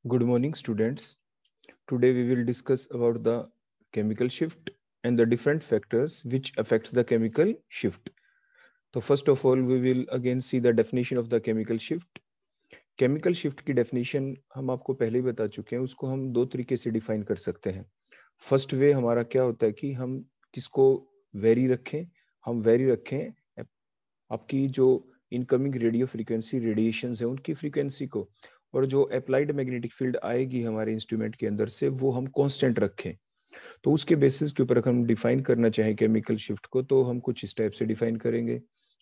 Good morning, students. Today we will discuss about the chemical shift and the different factors which affects the chemical shift. So first of all, we will again see the definition of the chemical shift. Chemical shift की definition हम आपको पहले ही बता चुके हैं, उसको हम दो तरीके से डिफाइन कर सकते हैं. फर्स्ट वे हमारा क्या होता है कि हम किसको वेरी रखें, हम वेरी रखें आपकी जो इनकमिंग रेडियो फ्रीक्वेंसी रेडिएशंस है उनकी फ्रीक्वेंसी को, और जो अप्लाइड मैग्नेटिक फील्ड आएगी हमारे इंस्ट्रूमेंट के अंदर से वो हम कांस्टेंट रखें. तो उसके बेसिस के ऊपर हम डिफाइन करना चाहें केमिकल शिफ्ट को, तो हम कुछ इस टाइप से डिफाइन करेंगे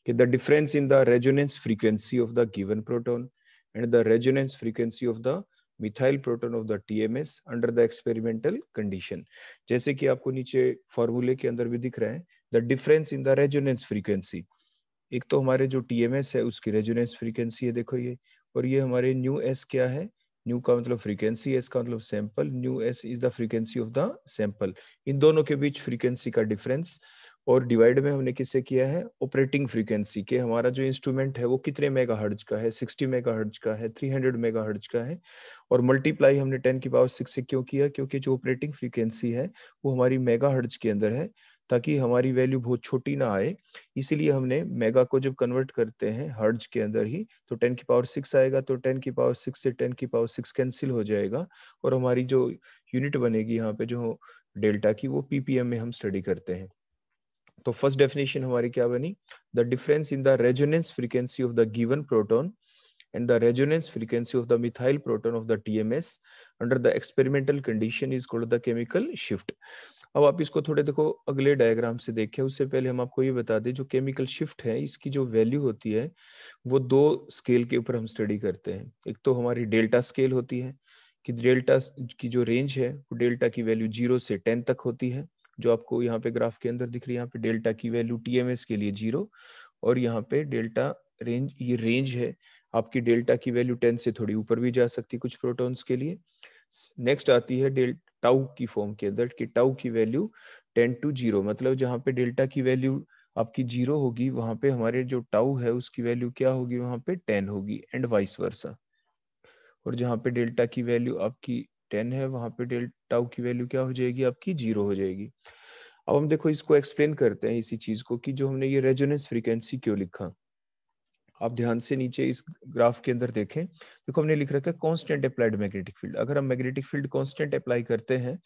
कि the difference in the resonance frequency of the given proton and the resonance frequency of the methyl proton of the TMS under the experimental condition. जैसे कि आपको नीचे फॉर्मूले के अंदर भी दिख रहा है, the difference in the resonance frequency. एक तो हमारे जो टीएमएस है उसकी रेजोनेंस फ्रीक्वेंसी है, देखो ये, और ये हमारे न्यू एस क्या है, न्यू का मतलब फ्रीक्वेंसी, एस का मतलब sample, nu S is the frequency of the sample. इन दोनों के बीच फ्रीक्वेंसी का डिफरेंस, और डिवाइड में हमने किससे किया है, ऑपरेटिंग फ्रीक्वेंसी के, हमारा जो इंस्ट्रूमेंट है वो कितने मेगाहर्ट्ज का है, 60 मेगाहर्ट्ज का है, 300 मेगाहर्ट्ज का है, और मल्टीप्लाई हमने 10 की पावर 6 से क्यों किया, क्योंकि जो ऑपरेटिंग फ्रीक्वेंसी है वो हमारी मेगाहर्ट्ज के अंदर है, ताकि हमारी वैल्यू बहुत छोटी ना आए. इसीलिए हमने मेगा को जब कन्वर्ट करते हैं हर्ट्ज के अंदर ही, तो 10 की पावर 6 आएगा, तो 10 की पावर 6 से 10 की पावर 6 कैंसिल हो जाएगा, और हमारी जो यूनिट बनेगी यहाँ पे जो डेल्टा की, वो पीपीएम में हम स्टडी करते हैं. तो फर्स्ट डेफिनेशन हमारी क्या बनी, the difference in the resonance frequency of the given proton and the resonance frequency of the methyl proton of the TMS under the experimental condition is called the chemical shift. अब आप इसको थोड़े देखो अगले diagram से देखें, उससे पहले हम आपको ये बता दें जो केमिकल शिफ्ट है इसकी जो वैल्यू होती है वो दो स्केल के ऊपर हम स्टडी करते हैं. एक तो हमारी डेल्टा स्केल होती है कि डेल्टा की जो रेंज है वो डेल्टा की वैल्यू 0 से 10 तक होती है, जो आपको यहाँ पे ग्राफ के अंदर दिख रही है. यहाँ पे डेल्टा की वैल्यू टीएमएस के लिए 0, और यहाँ पे डेल्टा रेंज, ये रेंज है आपकी, डेल्टा की वैल्यू 10 से थोड़ी ऊपर भी जा सकती है कुछ प्रोटॉन्स के लिए. नेक्स्ट आती है टाउ की फॉर्म के अंदर कि टाउ की वैल्यू 10 to 0, मतलब जहाँ पे डेल्टा की वैल्यू आपकी 0 होगी वहां पे हमारे जो टाउ है उसकी वैल्यू क्या होगी, वहां पे 10 होगी, एंड वाइस वर्सा. और जहाँ पे डेल्टा की वैल्यू आपकी 10 है वहां पे टाउ की वैल्यू क्या हो जाएगी, आपकी 0 हो जाएगी. अब हम देखो इसको एक्सप्लेन करते हैं इसी चीज को कि जो हमने ये रेजोनेंस फ्रीक्वेंसी क्यों लिखा. आप ध्यान से नीचे इस ग्राफ के अंदर देखें, देखो हमने लिख रखा है कांस्टेंट अप्लाइड मैग्नेटिक फील्ड. अगर हम मैग्नेटिक फील्ड कांस्टेंट अप्लाई करते हैं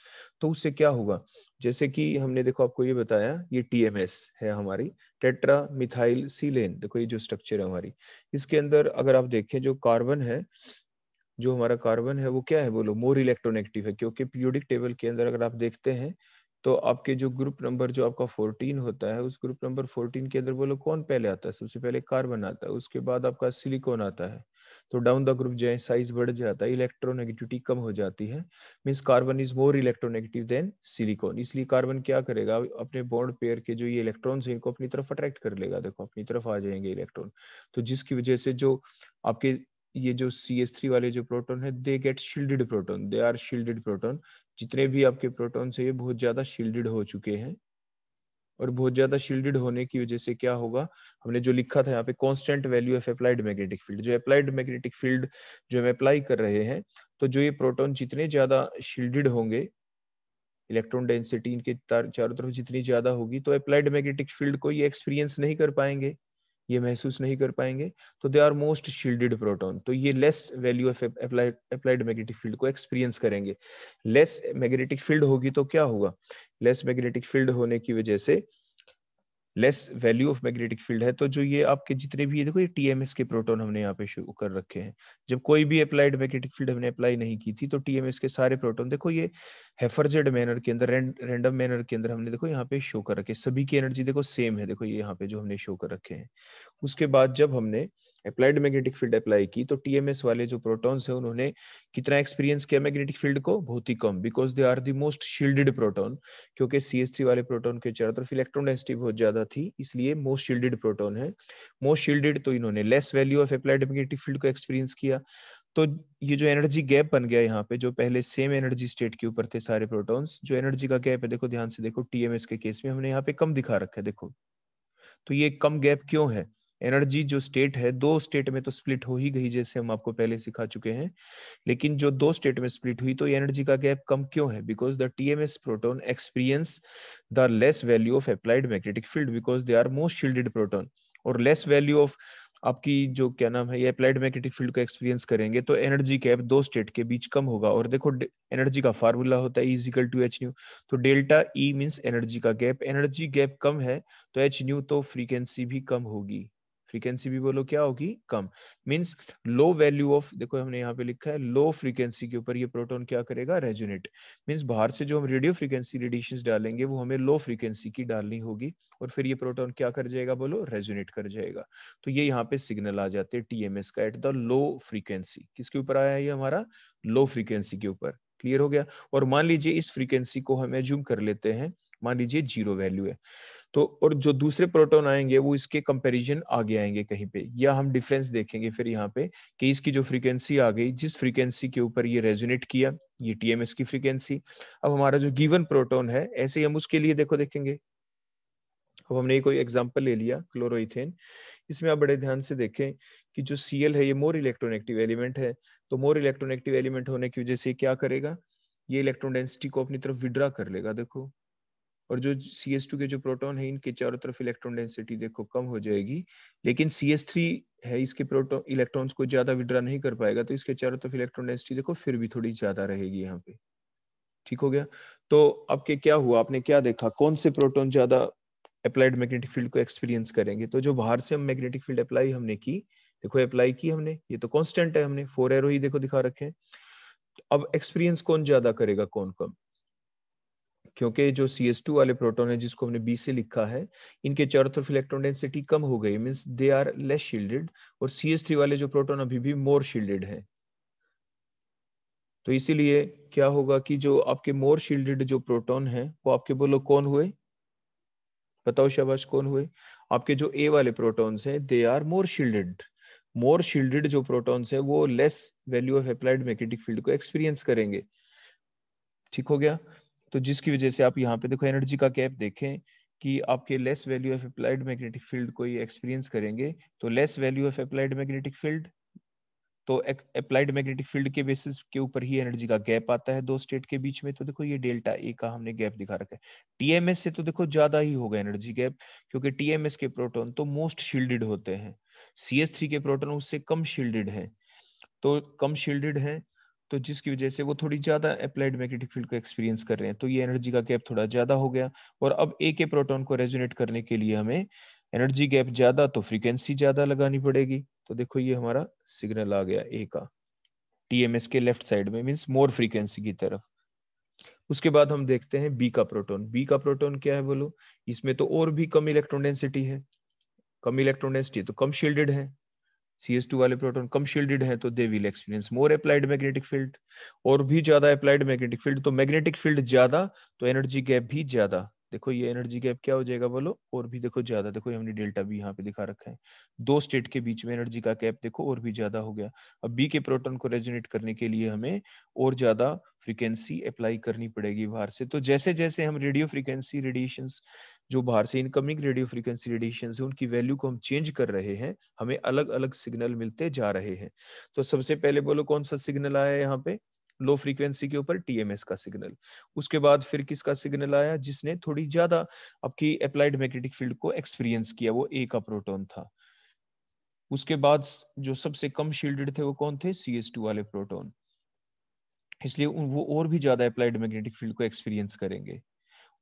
तो उससे क्या होगा, जैसे कि हमने देखो आपको ये बताया, ये टीएमएस है हमारी, टेट्रा मिथाइल सीलेन. देखो ये जो स्ट्रक्चर है हमारी, इसके अंदर अगर आप देखें जो कार्बन है, जो हमारा कार्बन है वो क्या है, बोलो मोर इलेक्ट्रोनेगेटिव है, क्योंकि पीरियोडिक टेबल के अंदर अगर आप देखते हैं तो आपके जो ग्रुप नंबर जो आपका 14 होता है, उस ग्रुप नंबर 14 के अंदर बोलो कौन पहले आता है, सबसे पहले कार्बन आता है, उसके बाद आपका सिलिकॉन आता है. तो डाउन द ग्रुप जो साइज बढ़ जाता है, इलेक्ट्रोनेगेटिविटी कम हो जाती है, means carbon is more electronegative than silicon. इसलिए कार्बन क्या करेगा, अपने बॉन्ड पेयर के जो ये इलेक्ट्रॉन्स हैं इनको अपनी तरफ अट्रैक्ट कर लेगा, देखो अपनी तरफ आ जाएंगे इलेक्ट्रॉन. तो जिसकी वजह से जो आपके ये जो CH3 वाले जो प्रोटॉन है, they get shielded proton, they are shielded proton. जितने भी आपके प्रोटॉन है ये बहुत ज्यादा शील्डेड हो चुके हैं, और बहुत ज्यादा शील्डेड होने की वजह से क्या होगा, हमने जो लिखा था यहाँ पे constant value of applied magnetic field, जो अप्लाइड मैग्नेटिक फील्ड जो हम अप्लाई कर रहे हैं, तो जो ये प्रोटॉन जितने ज्यादा शील्डेड होंगे, इलेक्ट्रॉन डेंसिटी इनके चारों तरफ जितनी ज्यादा होगी, तो अप्लाइड मैग्नेटिक फील्ड को ये एक्सपीरियंस नहीं कर पाएंगे, ये महसूस नहीं कर पाएंगे, तो they are most shielded proton. तो ये less value of applied magnetic field को एक्सपीरियंस करेंगे. लेस मैग्नेटिक फील्ड होगी तो क्या होगा, लेस मैग्नेटिक फील्ड होने की वजह से less value of magnetic field है, तो जो ये आपके जितने भी, ये देखो ये टीएमएस के प्रोटॉन हमने यहाँ पे शो कर रखे हैं. जब कोई भी अप्लाइड मैग्नेटिक फील्ड हमने अप्लाई नहीं की थी, तो टीएमएस के सारे प्रोटॉन देखो ये हेफरजेड मैनर के अंदर, रैंडम मैनर के अंदर हमने देखो यहाँ पे शो कर रखे, सभी की एनर्जी देखो सेम है, देखो ये यहाँ पे जो हमने शो कर रखे हैं. उसके बाद जब हमने अप्लाइड मैग्नेटिक फील्ड अप्लाई की, तो टीएमएस वाले जो प्रोटॉन्स है उन्होंने कितना एक्सपीरियंस किया मैग्नेटिक फील्ड को, बहुत ही कम, because they are the most shielded proton. क्योंकि CH3 वाले प्रोटॉन के चारों तरफ इलेक्ट्रॉन डेंसिटी बहुत ज्यादा थी, इसलिए मोस्ट शील्डेड प्रोटॉन है. मोस्ट शील्डेड, तो इन्होंने less value of applied magnetic field को एक्सपीरियंस किया. तो ये जो एनर्जी गैप बन गया यहाँ पे, जो पहले सेम एनर्जी स्टेट के ऊपर थे सारे प्रोटॉन्स, जो एनर्जी का गैप है देखो ध्यान से देखो, टीएमएस के केस में हमने यहाँ पे कम दिखा रखा है, देखो. तो ये कम गैप क्यों है, एनर्जी जो स्टेट है, दो स्टेट में तो स्प्लिट हो ही गई, जैसे हम आपको पहले सिखा चुके हैं, लेकिन जो दो स्टेट में स्प्लिट हुई तो एनर्जी का गैप कम क्यों है? Because the TMS proton experience the less value of applied magnetic field because they are most shielded proton, और लेस वैल्यू ऑफ आपकी जो क्या नाम है ये अप्लाइड मैग्नेटिक फील्ड को एक्सपीरियंस करेंगे तो एनर्जी गैप दो स्टेट के बीच कम होगा। और देखो एनर्जी का फार्मूला होता है E=H², तो डेल्टा E मींस एनर्जी का गैप, एनर्जी गैप कम है तो H², तो फ्रीक्वेंसी भी कम होगी, फ्रीक्वेंसी भी बोलो क्या होगी? कम। मींस लो वैल्यू ऑफ, देखो हमने यहाँ पे लिखा है लो फ्रीक्वेंसी के ऊपर ये प्रोटॉन क्या करेगा? रेजोनेट। मींस बाहर से जो हम रेडियो फ्रीक्वेंसी रेडिएशंस डालेंगे वो हमें लो फ्रीक्वेंसी की डालनी होगी, और फिर ये प्रोटॉन क्या कर जाएगा? बोलो रेजोनेट कर जाएगा। तो ये यहाँ पे सिग्नल आ जाते हैं टीएमएस का एट द लो फ्रीक्वेंसी। किसके ऊपर आया है ये? हमारा लो फ्रीक्वेंसी के ऊपर। क्लियर हो गया? और मान लीजिए इस फ्रीक्वेंसी को हम एज्यूम कर लेते हैं, मान लीजिए 0 वैल्यू है, तो और जो दूसरे प्रोटॉन आएंगे वो इसके कंपैरिजन आगे आएंगे कहीं पे, या हम डिफरेंस देखेंगे फिर यहाँ पे कि इसकी जो फ्रीक्वेंसी आ गई, जिस फ्रीक्वेंसी के ऊपर ये रेजोनेट किया, ये टीएमएस की फ्रीक्वेंसी। अब हमारा जो गिवन प्रोटॉन है, ऐसे ही हम उसके लिए देखो देखेंगे। अब हमने कोई एग्जांपल ले लिया क्लोरोइथेन, इसमें आप बड़े ध्यान से देखें कि जो Cl है ये मोर इलेक्ट्रोनेगेटिव एलिमेंट है, तो मोर इलेक्ट्रोनेगेटिव एलिमेंट होने की वजह से क्या करेगा? ये इलेक्ट्रॉन डेंसिटी को अपनी तरफ विड्रा कर लेगा, देखो। और जो CH2 के जो प्रोटॉन है इनके चारों तरफ इलेक्ट्रॉन डेंसिटी देखो कम हो जाएगी, लेकिन CH3 है इसके प्रोटॉन इलेक्ट्रॉन्स को ज्यादा विड्रा नहीं कर पाएगा, तो इसके चारों तरफ इलेक्ट्रॉन डेंसिटी देखो फिर भी थोड़ी ज्यादा रहेगी यहाँ पे। ठीक हो गया? तो आपके क्या हुआ, आपने क्या देखा, कौन से प्रोटॉन ज्यादा अप्लाइड मैग्नेटिक फील्ड को एक्सपीरियंस करेंगे? तो जो बाहर से हम मैग्नेटिक फील्ड अप्लाई हमने की, देखो अप्लाई की हमने, ये तो कांस्टेंट है, हमने 4 एरो ही देखो दिखा रखे हैं। अब एक्सपीरियंस कौन ज्यादा करेगा, कौन कम? क्योंकि जो CH2 वाले प्रोटॉन है जिसको हमने B से लिखा है, इनके चारों तरफ इलेक्ट्रॉन डेंसिटी कम हो गई, means they are less shielded, और CH3 वाले जो प्रोटॉन अभी भी मोर शील्डेड है। तो इसीलिए क्या होगा कि जो आपके मोर शील्डेड जो प्रोटॉन है वो आपके बोलो कौन हुए? बताओ शाबाश, कौन हुए? आपके जो A वाले प्रोटॉन्स हैं they are more shielded. More shielded जो प्रोटॉन्स है वो less value of applied magnetic field को एक्सपीरियंस करेंगे। ठीक हो गया? तो जिसकी वजह से आप यहाँ पे देखो एनर्जी का गैप देखें कि आपके less value of applied magnetic field को ये एक्सपीरियंस करेंगे, तो less value of applied magnetic field, तो अप्लाइड मैग्नेटिक फील्ड के बेसिस के ऊपर ही एनर्जी का गैप आता है दो स्टेट के बीच में। तो देखो ये डेल्टा ए का हमने गैप दिखा रखा है। टीएमएस से तो देखो ज्यादा ही होगा एनर्जी गैप, क्योंकि टीएमएस के प्रोटॉन तो मोस्ट शील्डेड होते हैं, CH3 के प्रोटॉन उससे कम शील्डेड है, तो कम शील्डेड है, तो जिसकी वजह से वो थोड़ी ज्यादा अप्लाइड मैग्नेटिक फील्ड को एक्सपीरियंस कर रहे हैं, तो ये एनर्जी का गैप थोड़ा ज्यादा हो गया। और अब ए के प्रोटॉन को रेजोनेट करने के लिए हमें एनर्जी गैप ज्यादा तो फ्रीक्वेंसी ज्यादा लगानी पड़ेगी। तो देखो ये हमारा सिग्नल आ गया ए का टीएमएस के लेफ्ट साइड में, मींस मोर फ्रीक्वेंसी की तरफ। उसके बाद हम देखते हैं बी का प्रोटॉन। बी का प्रोटॉन क्या है बोलो? इसमें तो और भी कम इलेक्ट्रॉन डेंसिटी है, कम इलेक्ट्रॉन डेंसिटी तो कम शील्डेड है, CH2 वाले प्रोटॉन कम शील्डेड है, तो they will experience more applied magnetic field, और भी ज्यादा अप्लाइड मैग्नेटिक फील्ड, तो मैग्नेटिक फील्ड ज्यादा तो एनर्जी गैप भी ज्यादा। देखो ये एनर्जी गैप क्या हो जाएगा बोलो? और भी देखो ज्यादा, देखो हमने डेल्टा भी यहाँ पे दिखा रखा है, दो स्टेट के बीच में एनर्जी का गैप देखो और भी ज्यादा हो गया। अब बी के प्रोटॉन को रेजोनेट करने के लिए हमें और ज्यादा फ्रीक्वेंसी अप्लाई करनी पड़ेगी बाहर से। तो जैसे जैसे हम रेडियो फ्रीक्वेंसी रेडिएशंस, जो बाहर से इनकमिंग रेडियो फ्रीक्वेंसी रेडिएशन है उनकी वैल्यू को हम चेंज कर रहे हैं, हमें अलग अलग सिग्नल मिलते जा रहे हैं। तो सबसे पहले बोलो कौन सा सिग्नल आया यहाँ पे? लो फ्रीक्वेंसी के ऊपर टीएमएस का सिग्नल। उसके बाद फिर किसका सिग्नल आया? जिसने थोड़ी ज्यादा आपकी अप्लाइड मैग्नेटिक फील्ड को एक्सपीरियंस किया, वो ए का प्रोटॉन था। उसके बाद जो सबसे कम शील्डेड थे वो कौन थे? CH2 वाले प्रोटॉन, इसलिए वो और भी ज्यादा अप्लाइड मैग्नेटिक फील्ड को एक्सपीरियंस करेंगे।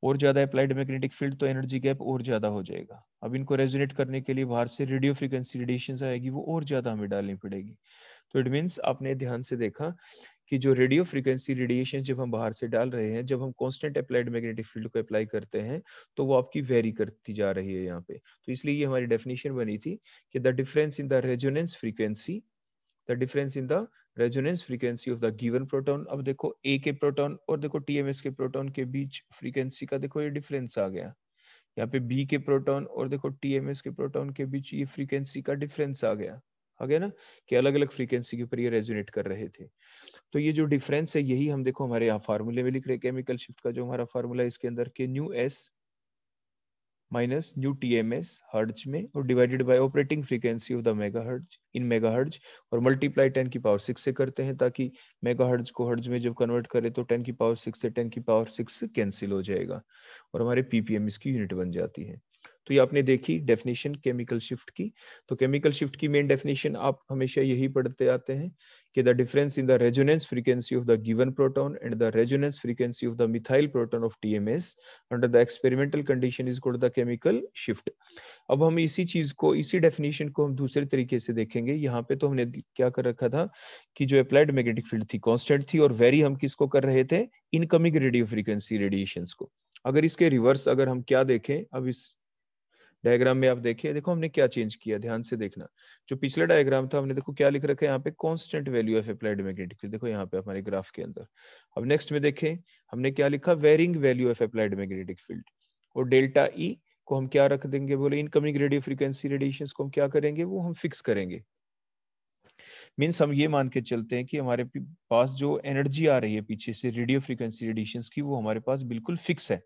और ज्यादा अप्लाइड मैग्नेटिक फील्ड तो एनर्जी गैप और ज्यादा हो जाएगा। अब इनको रेजोनेट करने के लिए बाहर से रेडियो फ्रीक्वेंसी रेडिएशन आएगी, वो और ज्यादा हमें डालनी पड़ेगी। तो इट मीन्स आपने ध्यान से देखा कि जो रेडियो फ्रीक्वेंसी रेडिएशन जब हम बाहर से डाल रहे हैं, जब हम कांस्टेंट अप्लाइड मैग्नेटिक फील्ड को अप्लाई करते हैं, तो वो आपकी वेरी करती जा रही है यहाँ पे। तो इसलिए ये हमारी डेफिनेशन बनी थी कि the difference in the resonance frequency, the difference in the resonance frequency of the given proton. अब देखो ए के प्रोटॉन और देखो टीएमएस के प्रोटॉन के बीच फ्रीक्वेंसी का देखो ये डिफरेंस आ गया। यहाँ पे बी के प्रोटॉन और देखो टीएमएस के प्रोटॉन के बीच ये फ्रीक्वेंसी का डिफरेंस आ गया ना, कि अलग अलग फ्रीक्वेंसी के ऊपर ये रेजोनेट कर रहे थे। तो ये जो डिफरेंस है यही हम देखो हमारे यहाँ फार्मूले में लिख रहे हैं, केमिकल शिफ्ट का जो हमारा फार्मूला है इसके अंदर के new S minus new TMS hertz में और divided by operating frequency of the megahertz in megahertz और मल्टीप्लाई 10⁶ से करते हैं, ताकि मेगाहर्ट्ज को हर्ट्ज में जब कन्वर्ट करें तो 10⁶ से 10⁶ कैंसिल हो जाएगा और हमारे PPM इसकी यूनिट बन जाती है। तो ये आपने देखी डेफिनेशन केमिकल शिफ्ट की। तो केमिकल शिफ्ट की मेन डेफिनेशन आप हमेशा यही पढ़ते आते हैं कि the difference in the resonance frequency of the given proton and the resonance frequency of the methyl proton of TMS under the experimental condition is called the chemical shift. अब हम इसी चीज को, इसी डेफिनेशन को हम दूसरे तरीके से देखेंगे। यहाँ पे तो हमने क्या कर रखा था कि जो अप्लाइड मैग्नेटिक फील्ड थी कांस्टेंट थी और वेरी हम किसको कर रहे थे, इनकमिंग रेडियो फ्रीक्वेंसी रेडिएशंस को। अगर इसके रिवर्स अगर हम क्या देखें, अब इस डायग्राम में आप देखिए, देखो हमने क्या चेंज किया, ध्यान से देखना। जो पिछला डायग्राम था हमने देखो क्या लिख रखा है यहाँ पे, constant value of applied magnetic field, देखो यहाँ पे हमारे ग्राफ के अंदर। अब नेक्स्ट में देखें हमने क्या लिखा, varying value of applied magnetic field, और डेल्टा ई को हम क्या रख देंगे, बोले इनकमिंग रेडियो फ्रीक्वेंसी रेडिएशंस को हम क्या करेंगे, वो हम फिक्स करेंगे। मीन्स हम ये मान के चलते हैं कि हमारे पास जो एनर्जी आ रही है पीछे से रेडियो फ्रीक्वेंसी रेडिएशंस की, वो हमारे पास बिल्कुल फिक्स है,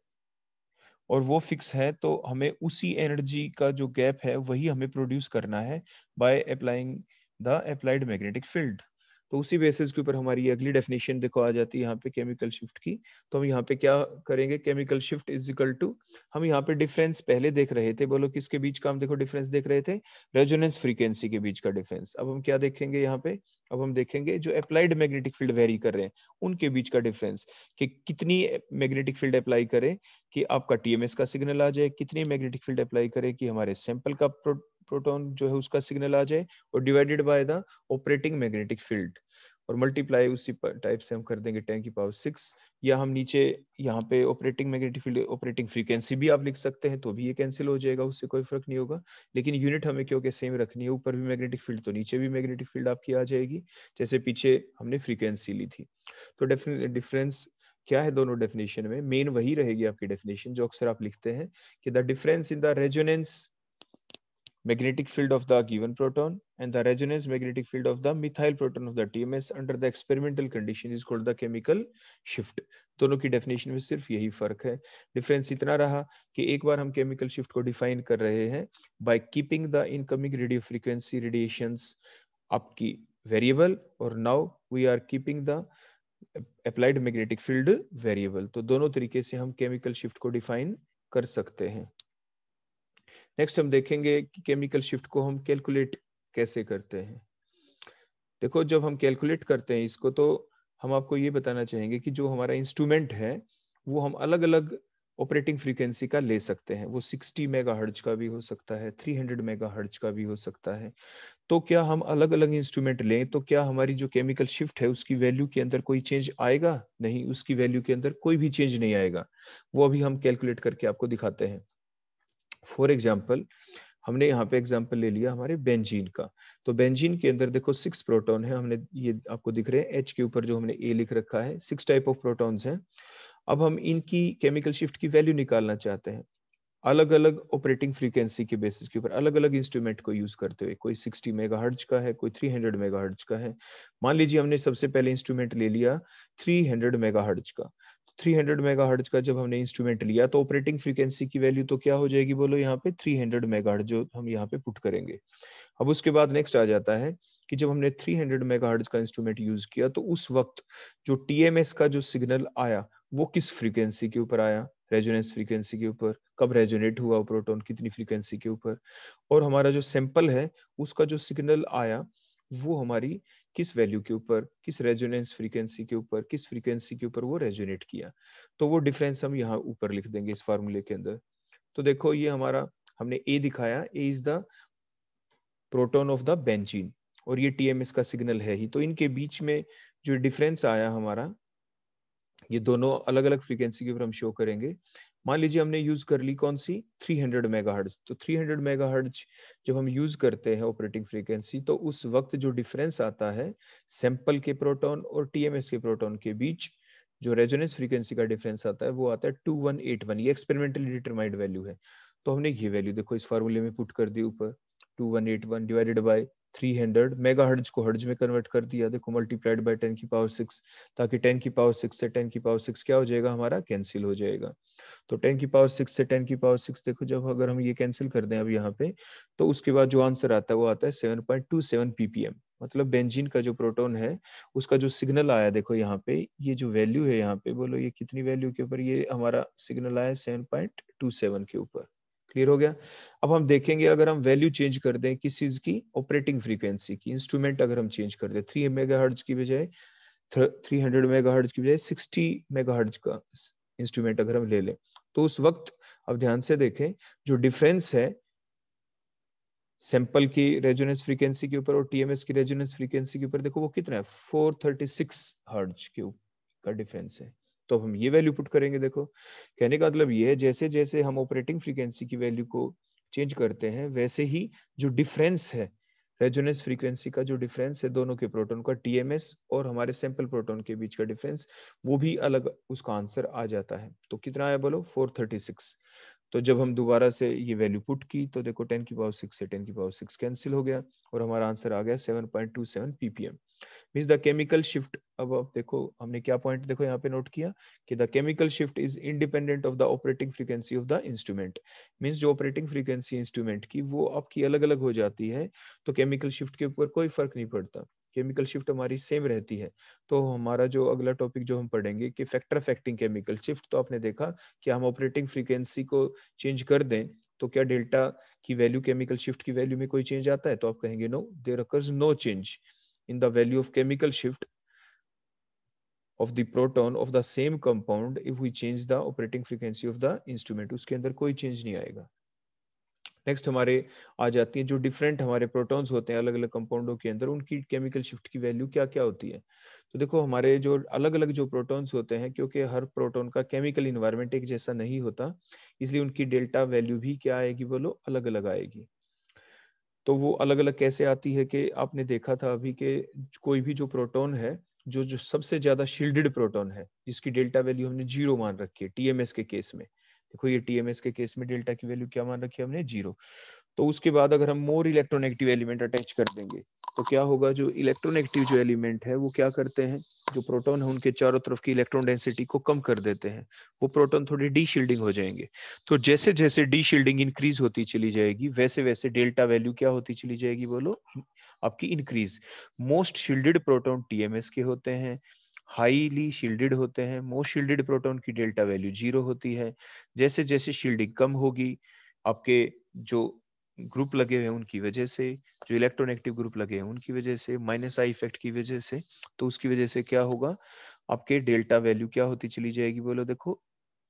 और वो फिक्स है तो हमें उसी एनर्जी का जो गैप है वही हमें प्रोड्यूस करना है by applying the applied magnetic field. तो उसी बेसिस के ऊपर हमारी अगली डेफिनेशन देखो आ जाती है यहाँ पे केमिकल शिफ्ट की। तो हम यहाँ पे क्या करेंगे, chemical shift is equal to, हम यहाँ पे डिफरेंस पहले देख रहे थे, बोलो किसके बीच का, हम देखो डिफरेंस देख रहे थे, रेजोनेंस फ्रीक्वेंसी के बीच का डिफरेंस। अब हम क्या देखेंगे यहाँ पे, अब हम देखेंगे जो अप्लाइड मैग्नेटिक फील्ड वेरी कर रहे हैं उनके बीच का डिफरेंस, कि कितनी मैग्नेटिक फील्ड अप्लाई करें कि आपका TMS का सिग्नल आ जाए, कितनी मैग्नेटिक फील्ड अप्लाई करें कि हमारे सैंपल का प्रोटॉन जो है उसका सिग्नल आ जाए, और divided by the operating magnetic field, और मल्टीप्लाई उसी टाइप से हम कर देंगे 10⁶, या हम नीचे यहाँ पे operating magnetic field operating frequency भी आप लिख सकते हैं, तो भी ये कैंसिल हो जाएगा, उससे कोई फर्क नहीं होगा। लेकिन यूनिट हमें क्योंकि सेम रखनी है, ऊपर भी मैग्नेटिक फील्ड तो नीचे भी मैग्नेटिक फील्ड आपकी आ जाएगी, जैसे पीछे हमने फ्रीक्वेंसी ली थी। तो डिफरेंस क्या है दोनों डेफिनेशन में, मेन वही रहेगी आपकी डेफिनेशन जो अक्सर आप लिखते हैं कि the difference in the resonance magnetic field of the given proton and the resonance magnetic field of the methyl proton of the TMS under the experimental condition is called the chemical shift। दोनों की definition में सिर्फ यही फर्क है, difference इतना रहा कि एक बार हम केमिकल शिफ्ट को डिफाइन कर रहे हैं by keeping the incoming radio frequency radiations आपकी वेरिएबल, और now we are keeping the applied magnetic field variable. तो दोनों तरीके से हम केमिकल शिफ्ट को डिफाइन कर सकते हैं। नेक्स्ट हम देखेंगे कि केमिकल शिफ्ट को हम कैलकुलेट कैसे करते हैं। देखो जब हम कैलकुलेट करते हैं इसको, तो हम आपको ये बताना चाहेंगे कि जो हमारा इंस्ट्रूमेंट है वो हम अलग अलग ऑपरेटिंग फ्रीक्वेंसी का ले सकते हैं। वो 60 मेगाहर्ट्ज का भी हो सकता है, 300 मेगाहर्ट्ज का भी हो सकता है। तो क्या हम अलग अलग इंस्ट्रूमेंट लें तो क्या हमारी जो केमिकल शिफ्ट है उसकी वैल्यू के अंदर कोई चेंज आएगा? नहीं, उसकी वैल्यू के अंदर कोई भी चेंज नहीं आएगा। वो अभी हम कैलकुलेट करके आपको दिखाते हैं। फॉर एग्जाम्पल हमने यहाँ पे एग्जाम्पल ले लिया हमारे बेंजीन का। तो बेंजीन के अंदर देखो 6 प्रोटॉन है, हमने ये आपको दिख रहे हैं H के ऊपर जो हमने A लिख रखा है, 6 टाइप ऑफ प्रोटॉन्स हैं। अब हम इनकी केमिकल शिफ्ट की वैल्यू निकालना चाहते हैं अलग अलग ऑपरेटिंग फ्रीक्वेंसी के बेसिस के ऊपर, अलग अलग इंस्ट्रूमेंट को यूज करते हुए। कोई 60 मेगाहर्ट्ज का है, कोई 300 मेगाहर्ट्ज का है। मान लीजिए हमने सबसे पहले इंस्ट्रूमेंट ले लिया 300 मेगाहर्ट्ज का। 300 मेगाहर्ट्ज का जब हमने इंस्ट्रूमेंट लिया तो ऑपरेटिंग फ्रीक्वेंसी की वैल्यू तो क्या हो जाएगी, बोलो यहाँ पे 300 मेगाहर्ट्ज जो हम यहाँ पे पुट करेंगे। अब उसके बाद नेक्स्ट आ जाता है कि जब हमने 300 मेगाहर्ट्ज का इंस्ट्रूमेंट यूज किया तो उस वक्त जो TMS का जो सिग्नल आया वो किस फ्रीक्वेंसी के ऊपर आया, रेजोनेंस फ्रीक्वेंसी के ऊपर। कब रेजोनेट हुआ प्रोटॉन, कितनी फ्रीक्वेंसी के ऊपर। और हमारा जो सैंपल है उसका जो सिग्नल आया वो हमारी किस वैल्यू के ऊपर, किस रेजोनेंस फ्रीक्वेंसी के ऊपर, किस फ्रीक्वेंसी के ऊपर वो रेजोनेट किया। तो वो डिफरेंस हम यहाँ ऊपर लिख देंगे इस फार्मूले के अंदर। तो देखो ये हमारा हमने A दिखाया, A is the proton of the benzene, और ये TMS का सिग्नल है ही। तो इनके बीच में जो डिफरेंस आया हमारा, ये दोनों अलग अलग फ्रीक्वेंसी के ऊपर हम शो करेंगे। मान लीजिए हमने यूज कर ली कौन सी, 300 मेगाहर्ट्ज। तो 300 मेगाहर्ट्ज जब हम यूज करते हैं ऑपरेटिंग फ्रीक्वेंसी, तो उस वक्त जो डिफरेंस आता है सैंपल के प्रोटॉन और TMS के प्रोटॉन के बीच, जो रेजोनेंस फ्रीक्वेंसी का डिफरेंस आता है वो आता है 2181। ये एक्सपेरिमेंटली डिटरमाइंड वैल्यू है। तो हमने ये वैल्यू देखो इस फार्मूले में पुट कर दी ऊपर, 2181 डिवाइडेड बाय 300 मेगाहर्ट्ज को हर्ट्ज में कन्वर्ट कर दिया, देखो मल्टीप्लाइड बाय 10 की पावर 6, ताकि 10 की पावर 6 से 10 की पावर 6 क्या हो जाएगा हमारा, कैंसिल हो जाएगा। तो 10 की पावर 6 से 10 की पावर 6 देखो, जब अगर हम ये कैंसिल कर दें अब यहाँ पे, तो उसके बाद जो आंसर आता है वो आता है 7.27 ppm। मतलब बेंजीन का जो प्रोटॉन है उसका जो सिग्नल आया, देखो यहाँ पे ये जो वैल्यू है, यहाँ पे बोलो ये कितनी वैल्यू के ऊपर ये हमारा सिग्नल आया, 7.27 के ऊपर। क्लियर हो गया। अब हम देखेंगे अगर हम वैल्यू चेंज कर दें किस चीज की, ऑपरेटिंग फ्रीक्वेंसी की, इंस्ट्रूमेंट अगर हम चेंज कर दें 3 मेगाहर्ट्ज की बजाय 300 मेगाहर्ट्ज की बजाय 60 मेगाहर्ट्ज का इंस्ट्रूमेंट अगर हम ले लें, तो उस वक्त अब ध्यान से देखें जो डिफरेंस है सैंपल की रेजोनेंस फ्रीक्वेंसी के ऊपर और टीएमएस की रेजोनेंस फ्रीक्वेंसी के ऊपर, देखो वो कितना है, 436 हर्ट्ज का डिफरेंस है। तो हम ये वैल्यू पुट करेंगे। देखो कहने का मतलब ये है, जैसे जैसे हम ऑपरेटिंग फ्रीक्वेंसी की वैल्यू को चेंज करते हैं, वैसे ही जो डिफरेंस है रेजोनेंस फ्रीक्वेंसी का, जो डिफरेंस है दोनों के प्रोटॉन का, टीएमएस और हमारे सैंपल प्रोटॉन के बीच का डिफरेंस, वो भी अलग उसका आंसर आ जाता है। तो कितना आया बोलो, 436। तो जब हम दोबारा से ये वैल्यू पुट की तो देखो 10 की पावर 6 से 10 की पावर 6 कैंसिल हो गया और हमारा आंसर आ गया 7.27 ppm। Means the chemical shift, अब देखो हमने क्या पॉइंट देखो यहाँ पे नोट किया कि the chemical shift is independent of the operating frequency of the instrument. Means जो ऑपरेटिंग फ्रीक्वेंसी इंस्ट्रूमेंट की वो आपकी अलग अलग हो जाती है, तो केमिकल शिफ्ट के ऊपर कोई फर्क नहीं पड़ता, केमिकल शिफ्ट हमारी सेम रहती है। तो हमारा जो अगला टॉपिक जो हम पढ़ेंगे कि फैक्टर अफेक्टिंग केमिकल शिफ्ट, तो आपने देखा कि हम ऑपरेटिंग फ्रीक्वेंसी को चेंज कर दें तो क्या डेल्टा की वैल्यू केमिकल शिफ्ट की वैल्यू में कोई चेंज आता है, तो आप कहेंगे no, there occurs no change in the value of chemical shift of the proton of the same compound if we change the operating frequency of the instrument। उसके अंदर कोई चेंज नहीं आएगा। नेक्स्ट हमारे आ जाती है जो डिफरेंट हमारे प्रोटॉन्स होते हैं अलग अलग कंपाउंडों के अंदर, उनकी केमिकल शिफ्ट की वैल्यू क्या क्या होती है। तो देखो हमारे जो अलग अलग जो प्रोटॉन्स होते हैं, क्योंकि हर प्रोटॉन का केमिकल इन्वायरमेंट एक जैसा नहीं होता, इसलिए उनकी डेल्टा वैल्यू भी क्या आएगी बोलो, अलग अलग आएगी। तो वो अलग अलग कैसे आती है कि आपने देखा था अभी के कोई भी जो प्रोटॉन है, जो जो सबसे ज्यादा शील्डेड प्रोटॉन है, जिसकी डेल्टा वैल्यू हमने 0 मान रखी है टीएमएस के केस में, देखो ये टीएमएस के केस में डेल्टा की वैल्यू क्या मान रखी है हमने, 0। तो उसके बाद अगर हम मोर इलेक्ट्रोनेगेटिव एलिमेंट अटैच कर देंगे तो क्या होगा, जो इलेक्ट्रोनेगेटिव जो एलिमेंट है वो क्या करते हैं, जो प्रोटॉन है उनके चारों तरफ की इलेक्ट्रॉन डेंसिटी को कम कर देते हैं, वो प्रोटॉन थोड़ी डी शील्डिंग हो जाएंगे। तो जैसे जैसे डी शील्डिंग इंक्रीज होती चली जाएगी वैसे वैसे डेल्टा वैल्यू क्या होती चली जाएगी बोलो, आपकी increase. Most shielded proton TMS के होते हैं, हाईली शील्डेड होते हैं, मोस्ट शील्डेड प्रोटॉन की डेल्टा वैल्यू 0 होती है। जैसे जैसे शील्डिंग कम होगी, आपके जो ग्रुप लगे हुए हैं उनकी वजह से, जो इलेक्ट्रोनेगेटिव ग्रुप लगे हैं उनकी वजह से, माइनस आई इफेक्ट की वजह से, तो उसकी वजह से क्या होगा, आपके डेल्टा वैल्यू क्या होती चली जाएगी बोलो, देखो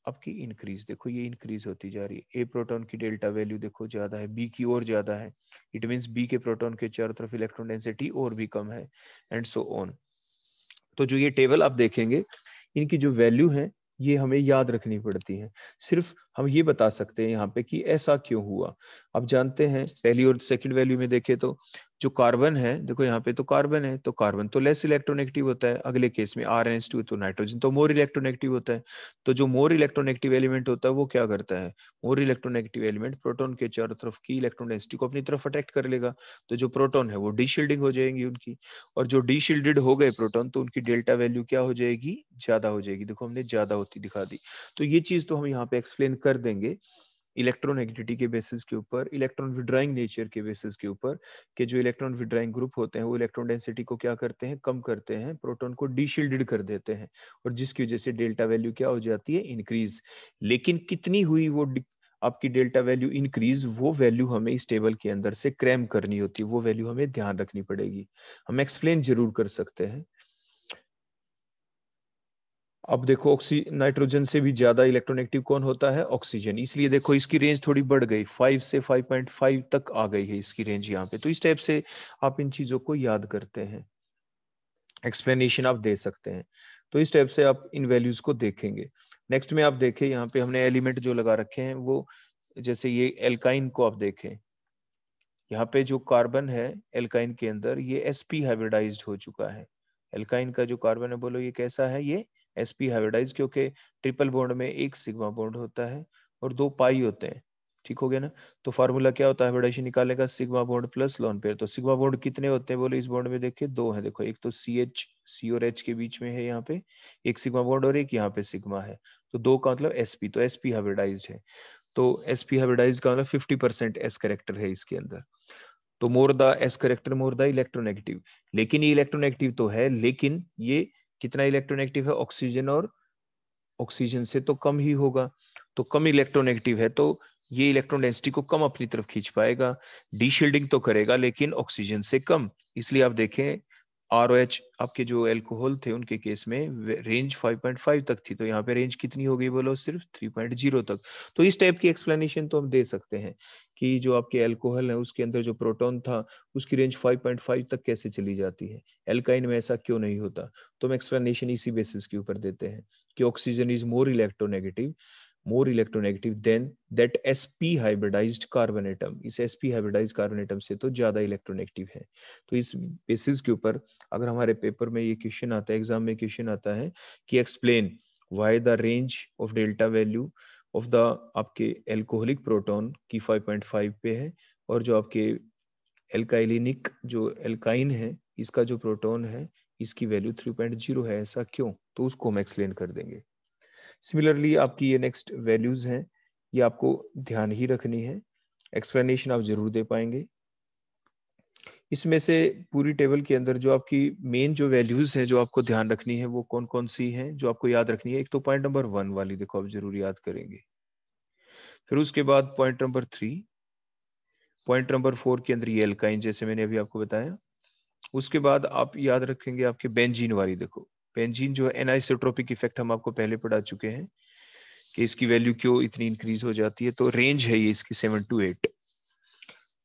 आपकी इंक्रीज, देखो ये इंक्रीज होती जा रही है। ए प्रोटॉन की डेल्टा वैल्यू देखो ज्यादा है, बी की और ज्यादा है, इट मींस बी के प्रोटॉन के चारों तरफ इलेक्ट्रॉन डेंसिटी और भी कम है, एंड सो ऑन। तो जो ये टेबल आप देखेंगे, इनकी जो वैल्यू है ये हमें याद रखनी पड़ती है। सिर्फ हम ये बता सकते हैं यहाँ पे कि ऐसा क्यों हुआ। आप जानते हैं पहली और सेकंड वैल्यू में देखें तो जो कार्बन है, देखो यहाँ पे तो कार्बन है, तो कार्बन तो लेस इलेक्ट्रोनेगेटिव होता है, अगले केस में RnH2 तो नाइट्रोजन तो मोर इलेक्ट्रोनेगेटिव होता है। तो जो मोर इलेक्ट्रोनेगेटिव एलिमेंट होता है वो क्या करता है, मोर इलेक्ट्रोनेगेटिव एलिमेंट प्रोटॉन के चारों तरफ की इलेक्ट्रॉन डेंसिटी को अपनी तरफ अट्रैक्ट कर लेगा, तो जो प्रोटॉन है वो डी शील्डिंग हो जाएंगी उनकी, और जो डी शील्डेड हो गए प्रोटॉन तो उनकी डेल्टा वैल्यू क्या हो जाएगी, ज्यादा हो जाएगी। देखो हमने ज्यादा होती दिखा दी। तो ये चीज तो हम यहाँ पे एक्सप्लेन कर देंगे इलेक्ट्रोनेगेटिविटी के बेसिस के ऊपर, इलेक्ट्रॉन विड्राइंग नेचर के बेसिस के ऊपर, कि जो इलेक्ट्रॉन विड्राइंग ग्रुप होते हैं वो इलेक्ट्रॉन डेंसिटी को क्या करते हैं, कम करते हैं, प्रोटॉन को डीशील्डेड कर देते हैं, और जिसकी वजह से डेल्टा वैल्यू क्या हो जाती है, इंक्रीज। लेकिन कितनी हुई वो आपकी डेल्टा वैल्यू इंक्रीज, वो वैल्यू हमें इस टेबल के अंदर से क्रैम करनी होती है, वो वैल्यू हमें ध्यान रखनी पड़ेगी। हम एक्सप्लेन जरूर कर सकते हैं। अब देखो नाइट्रोजन से भी ज्यादा इलेक्ट्रोनेगेटिव कौन होता है, ऑक्सीजन, इसलिए देखो इसकी रेंज थोड़ी बढ़ गई, 5 से 5.5 तक आ गई है इसकी रेंज यहाँ पे। तो इस टाइप से आप इन चीजों को याद करते हैं, एक्सप्लेनेशन आप दे सकते हैं। तो इस टाइप से आप इन वैल्यूज को देखेंगे। नेक्स्ट में आप देखें यहाँ पे हमने एलिमेंट जो लगा रखे हैं वो, जैसे ये एल्काइन को आप देखें, यहाँ पे जो कार्बन है एल्काइन के अंदर ये sp हाइब्रिडाइज्ड हो चुका है। एल्काइन का जो कार्बन है बोलो ये कैसा है, ये sp हाइब्रिडाइज्ड, क्योंकि ट्रिपल बॉन्ड में एक सिग्मा बॉन्ड होता है और 2 पाई होते हैं, ठीक हो गया ना। तो फार्मूला क्या होता है हाइब्रिडाइजेशन निकालने का, sigma bond plus lone pair. तो सिग्मा बॉन्ड कितने होते हैं बोले, इस बॉन्ड में देखिए दो है, देखो एक तो सी और एच के बीच में है यहाँ पे एक सिग्मा बॉन्ड और एक यहाँ पे सिग्मा है, तो दो का मतलब sp, तो sp हाइब्रिडाइज्ड है। तो sp हाइब्रिडाइज्ड का मतलब 50% s करेक्टर है इसके अंदर। तो more the S character more the electronegative, लेकिन ये इलेक्ट्रोनेगेटिव तो है, लेकिन ये कितना इलेक्ट्रोनेगेटिव है, ऑक्सीजन और ऑक्सीजन से तो कम ही होगा। तो कम इलेक्ट्रोनेगेटिव है तो ये इलेक्ट्रॉन डेंसिटी को कम अपनी तरफ खींच पाएगा, डी शील्डिंग तो करेगा लेकिन ऑक्सीजन से कम। इसलिए आप देखें ROH आपके जो एल्कोहल थे उनके केस में रेंज 5.5 तक थी, तो यहाँ पे रेंज कितनी हो गई बोलो, सिर्फ 3.0 तक। तो इस टाइप की एक्सप्लेनेशन तो हम दे सकते हैं कि जो आपके एल्कोहल है उसके अंदर जो प्रोटॉन था उसकी रेंज 5.5 तक कैसे चली जाती है, एल्काइन में ऐसा क्यों नहीं होता। तो हम एक्सप्लेनेशन इसी बेसिस के ऊपर देते हैं कि oxygen is more electronegative than that sp hybridised carbon atom, इस sp हाइब्रिडाइज्ड कार्बन एटम से तो ज्यादा इलेक्ट्रोनेगेटिव है। तो इस बेसिस के ऊपर अगर हमारे पेपर में ये क्वेश्चन आता है, एग्जाम में क्वेश्चन आता है कि explain why the range of delta value of the आपके एल्कोहलिक प्रोटॉन की 5.5 पे है, और जो आपके एल्काइलिनिक जो एल्काइन है इसका जो प्रोटॉन है इसकी वैल्यू 3.0 है, ऐसा क्यों, तो उसको हम एक्सप्लेन कर देंगे। सिमिलरली आपकी ये नेक्स्ट वैल्यूज हैं, ये आपको ध्यान ही रखनी है, एक्सप्लेनेशन आप जरूर दे पाएंगे। इसमें से पूरी टेबल के अंदर जो आपकी मेन जो वैल्यूज है जो आपको ध्यान रखनी है वो कौन कौन सी हैं जो आपको याद रखनी है। एक तो पॉइंट नंबर 1 वाली देखो आप जरूर याद करेंगे, फिर उसके बाद पॉइंट नंबर 3, पॉइंट नंबर 4 के अंदर ये एल्काइन जैसे मैंने अभी आपको बताया। उसके बाद आप याद रखेंगे आपके बेंजीन वाली, देखो बेंजीन जो है एनाइसोट्रोपिक इफेक्ट हम आपको पहले पढ़ा चुके हैं कि इसकी वैल्यू क्यों इतनी इंक्रीज हो जाती है। तो रेंज है ये इसकी 7 to 8,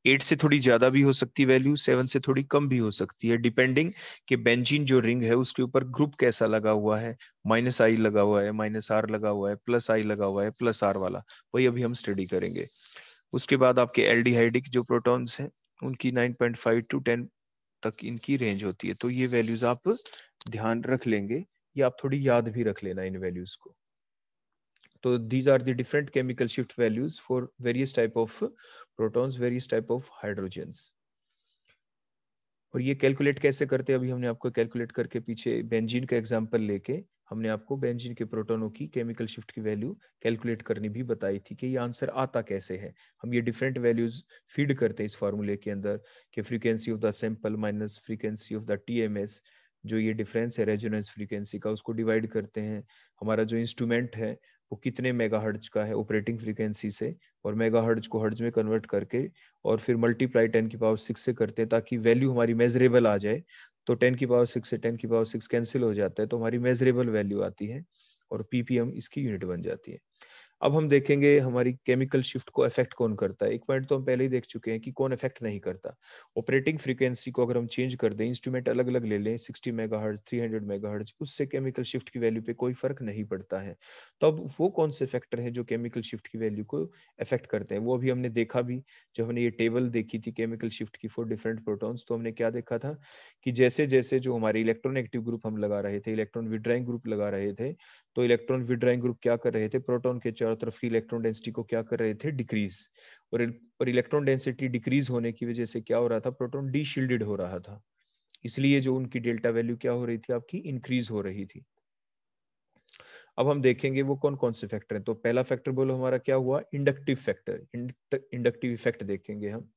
8 से थोड़ी ज्यादा भी हो सकती है वैल्यू, 7 से थोड़ी कम भी हो सकती है, डिपेंडिंग कि बेंजीन जो रिंग है उसके ऊपर ग्रुप कैसा लगा हुआ है, -I लगा हुआ है, -R लगा हुआ है, +I लगा हुआ है, +R वाला, वही अभी हम स्टडी करेंगे। उसके बाद आपके एल्डिहाइडिक जो प्रोटॉन्स हैं उनकी 9.5 to 10 तक इनकी रेंज होती है। तो ये वैल्यूज आप ध्यान रख लेंगे, ये आप थोड़ी याद भी रख लेना इन वैल्यूज को। तो these are the different chemical shift values for various type of protons, various type of hydrogens। और ये कैलकुलेट कैसे करते हैं, अभी हमने आपको कैलकुलेट करके पीछे बेंजीन का एग्जांपल लेके हमने आपको बेंजीन के प्रोटोनों की केमिकल शिफ्ट की वैल्यू कैलकुलेट करनी भी बताई थी कि ये आंसर आता कैसे है। हम ये डिफरेंट वैल्यूज फीड करते हैं इस फार्मूले के अंदर कि frequency of the sample minus frequency of the TMS, जो ये डिफरेंस है रेजोनेंस फ्रीक्वेंसी का, उसको डिवाइड करते हैं। हमारा जो इंस्ट्रूमेंट है वो कितने मेगाहर्ट्ज का है ऑपरेटिंग फ्रीक्वेंसी से, और मेगाहर्ट्ज को हर्ट्ज में कन्वर्ट करके और फिर मल्टीप्लाई 10⁶ से करते हैं ताकि वैल्यू हमारी मेजरेबल आ जाए। तो 10⁶ से 10⁶ कैंसिल हो जाता है तो हमारी मेजरेबल वैल्यू आती है और ppm इसकी यूनिट बन जाती है। अब हम देखेंगे हमारी केमिकल शिफ्ट को अफेक्ट कौन करता है। एक पॉइंट तो हम पहले ही देख चुके हैं कि कौन अफेक्ट नहीं करता। ऑपरेटिंग फ्रीक्वेंसी को अगर हम चेंज कर दें, इंस्ट्रूमेंट अलग अलग ले लें, 60 मेगाहर्ट्ज 300 मेगाहर्ट्ज, उससे केमिकल शिफ्ट की वैल्यू पे कोई फर्क नहीं पड़ता है। तो अब वो कौन से फैक्टर हैं जो केमिकल शिफ्ट की वैल्यू को अफेक्ट करते हैं, वो अभी हमने देखा भी जब हमने ये टेबल देखी थी केमिकल शिफ्ट की फॉर डिफरेंट प्रोटॉन्स। तो हमने क्या देखा था कि जैसे जैसे जो हमारे इलेक्ट्रोनेगेटिव ग्रुप हम लगा रहे थे, इलेक्ट्रॉन विड्राइंग ग्रुप लगा रहे थे, तो इलेक्ट्रॉन विड्राइंग ग्रुप क्या कर रहे थे, प्रोटॉन के चारों तरफ की इलेक्ट्रॉन डेंसिटी को क्या कर रहे थे, डिक्रीज। और इलेक्ट्रॉन डेंसिटी डिक्रीज होने की वजह से क्या हो रहा था, प्रोटॉन डीशील्डेड हो रहा था, इसलिए जो उनकी डेल्टा वैल्यू क्या हो रही थी, आपकी इंक्रीज हो रही थी। अब हम देखेंगे वो कौन कौन से फैक्टर हैं। तो पहला फैक्टर बोलो हमारा क्या हुआ, इंडक्टिव फैक्टर, इंडक्टिव इफेक्ट देखेंगे हम।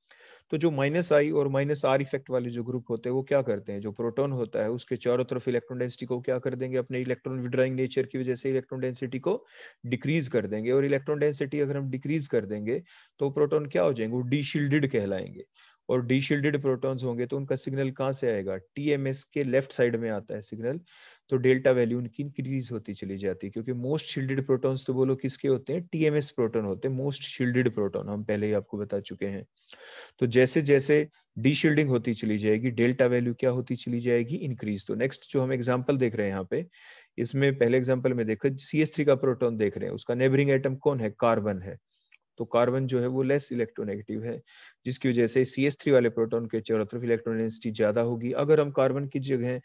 तो जो -I और -R इफेक्ट वाले जो ग्रुप होते हैं वो क्या करते हैं, जो प्रोटॉन होता है उसके चारों तरफ इलेक्ट्रॉन डेंसिटी को क्या कर देंगे, अपने इलेक्ट्रॉन विड्राइंग नेचर की वजह से इलेक्ट्रॉन डेंसिटी को डिक्रीज कर देंगे। और इलेक्ट्रॉन डेंसिटी अगर हम डिक्रीज कर देंगे तो प्रोटॉन क्या हो जाएंगे, वो डीशील्डेड कहलाएंगे। और डीशील्डेड प्रोटॉन्स होंगे तो उनका सिग्नल कहाँ से आएगा, TMS के लेफ्ट साइड में आता है सिग्नल। तो डेल्टा वैल्यू उनकी इंक्रीज होती चली जाती है, क्योंकि मोस्ट शील्डेड प्रोटॉन्स तो बोलो किसके होते हैं, TMS प्रोटॉन होते हैं, मोस्ट शील्डेड प्रोटॉन, हम पहले ही आपको बता चुके हैं। तो जैसे जैसे डीशील्डिंग होती चली जाएगी डेल्टा वैल्यू क्या होती चली जाएगी, इंक्रीज। तो नेक्स्ट जो हम एग्जांपल देख रहे हैं यहाँ पे, इसमें पहले एग्जांपल में देखो CH3 का प्रोटॉन देख रहे हैं, उसका नेबरिंग एटम कौन है, कार्बन है। तो कार्बन जो है वो लेस इलेक्ट्रोनेगेटिव है, जिसकी वजह से CH3 वाले प्रोटॉन के चारों तरफ इलेक्ट्रॉन डेंसिटी ज्यादा होगी। अगर हम कार्बन की जगह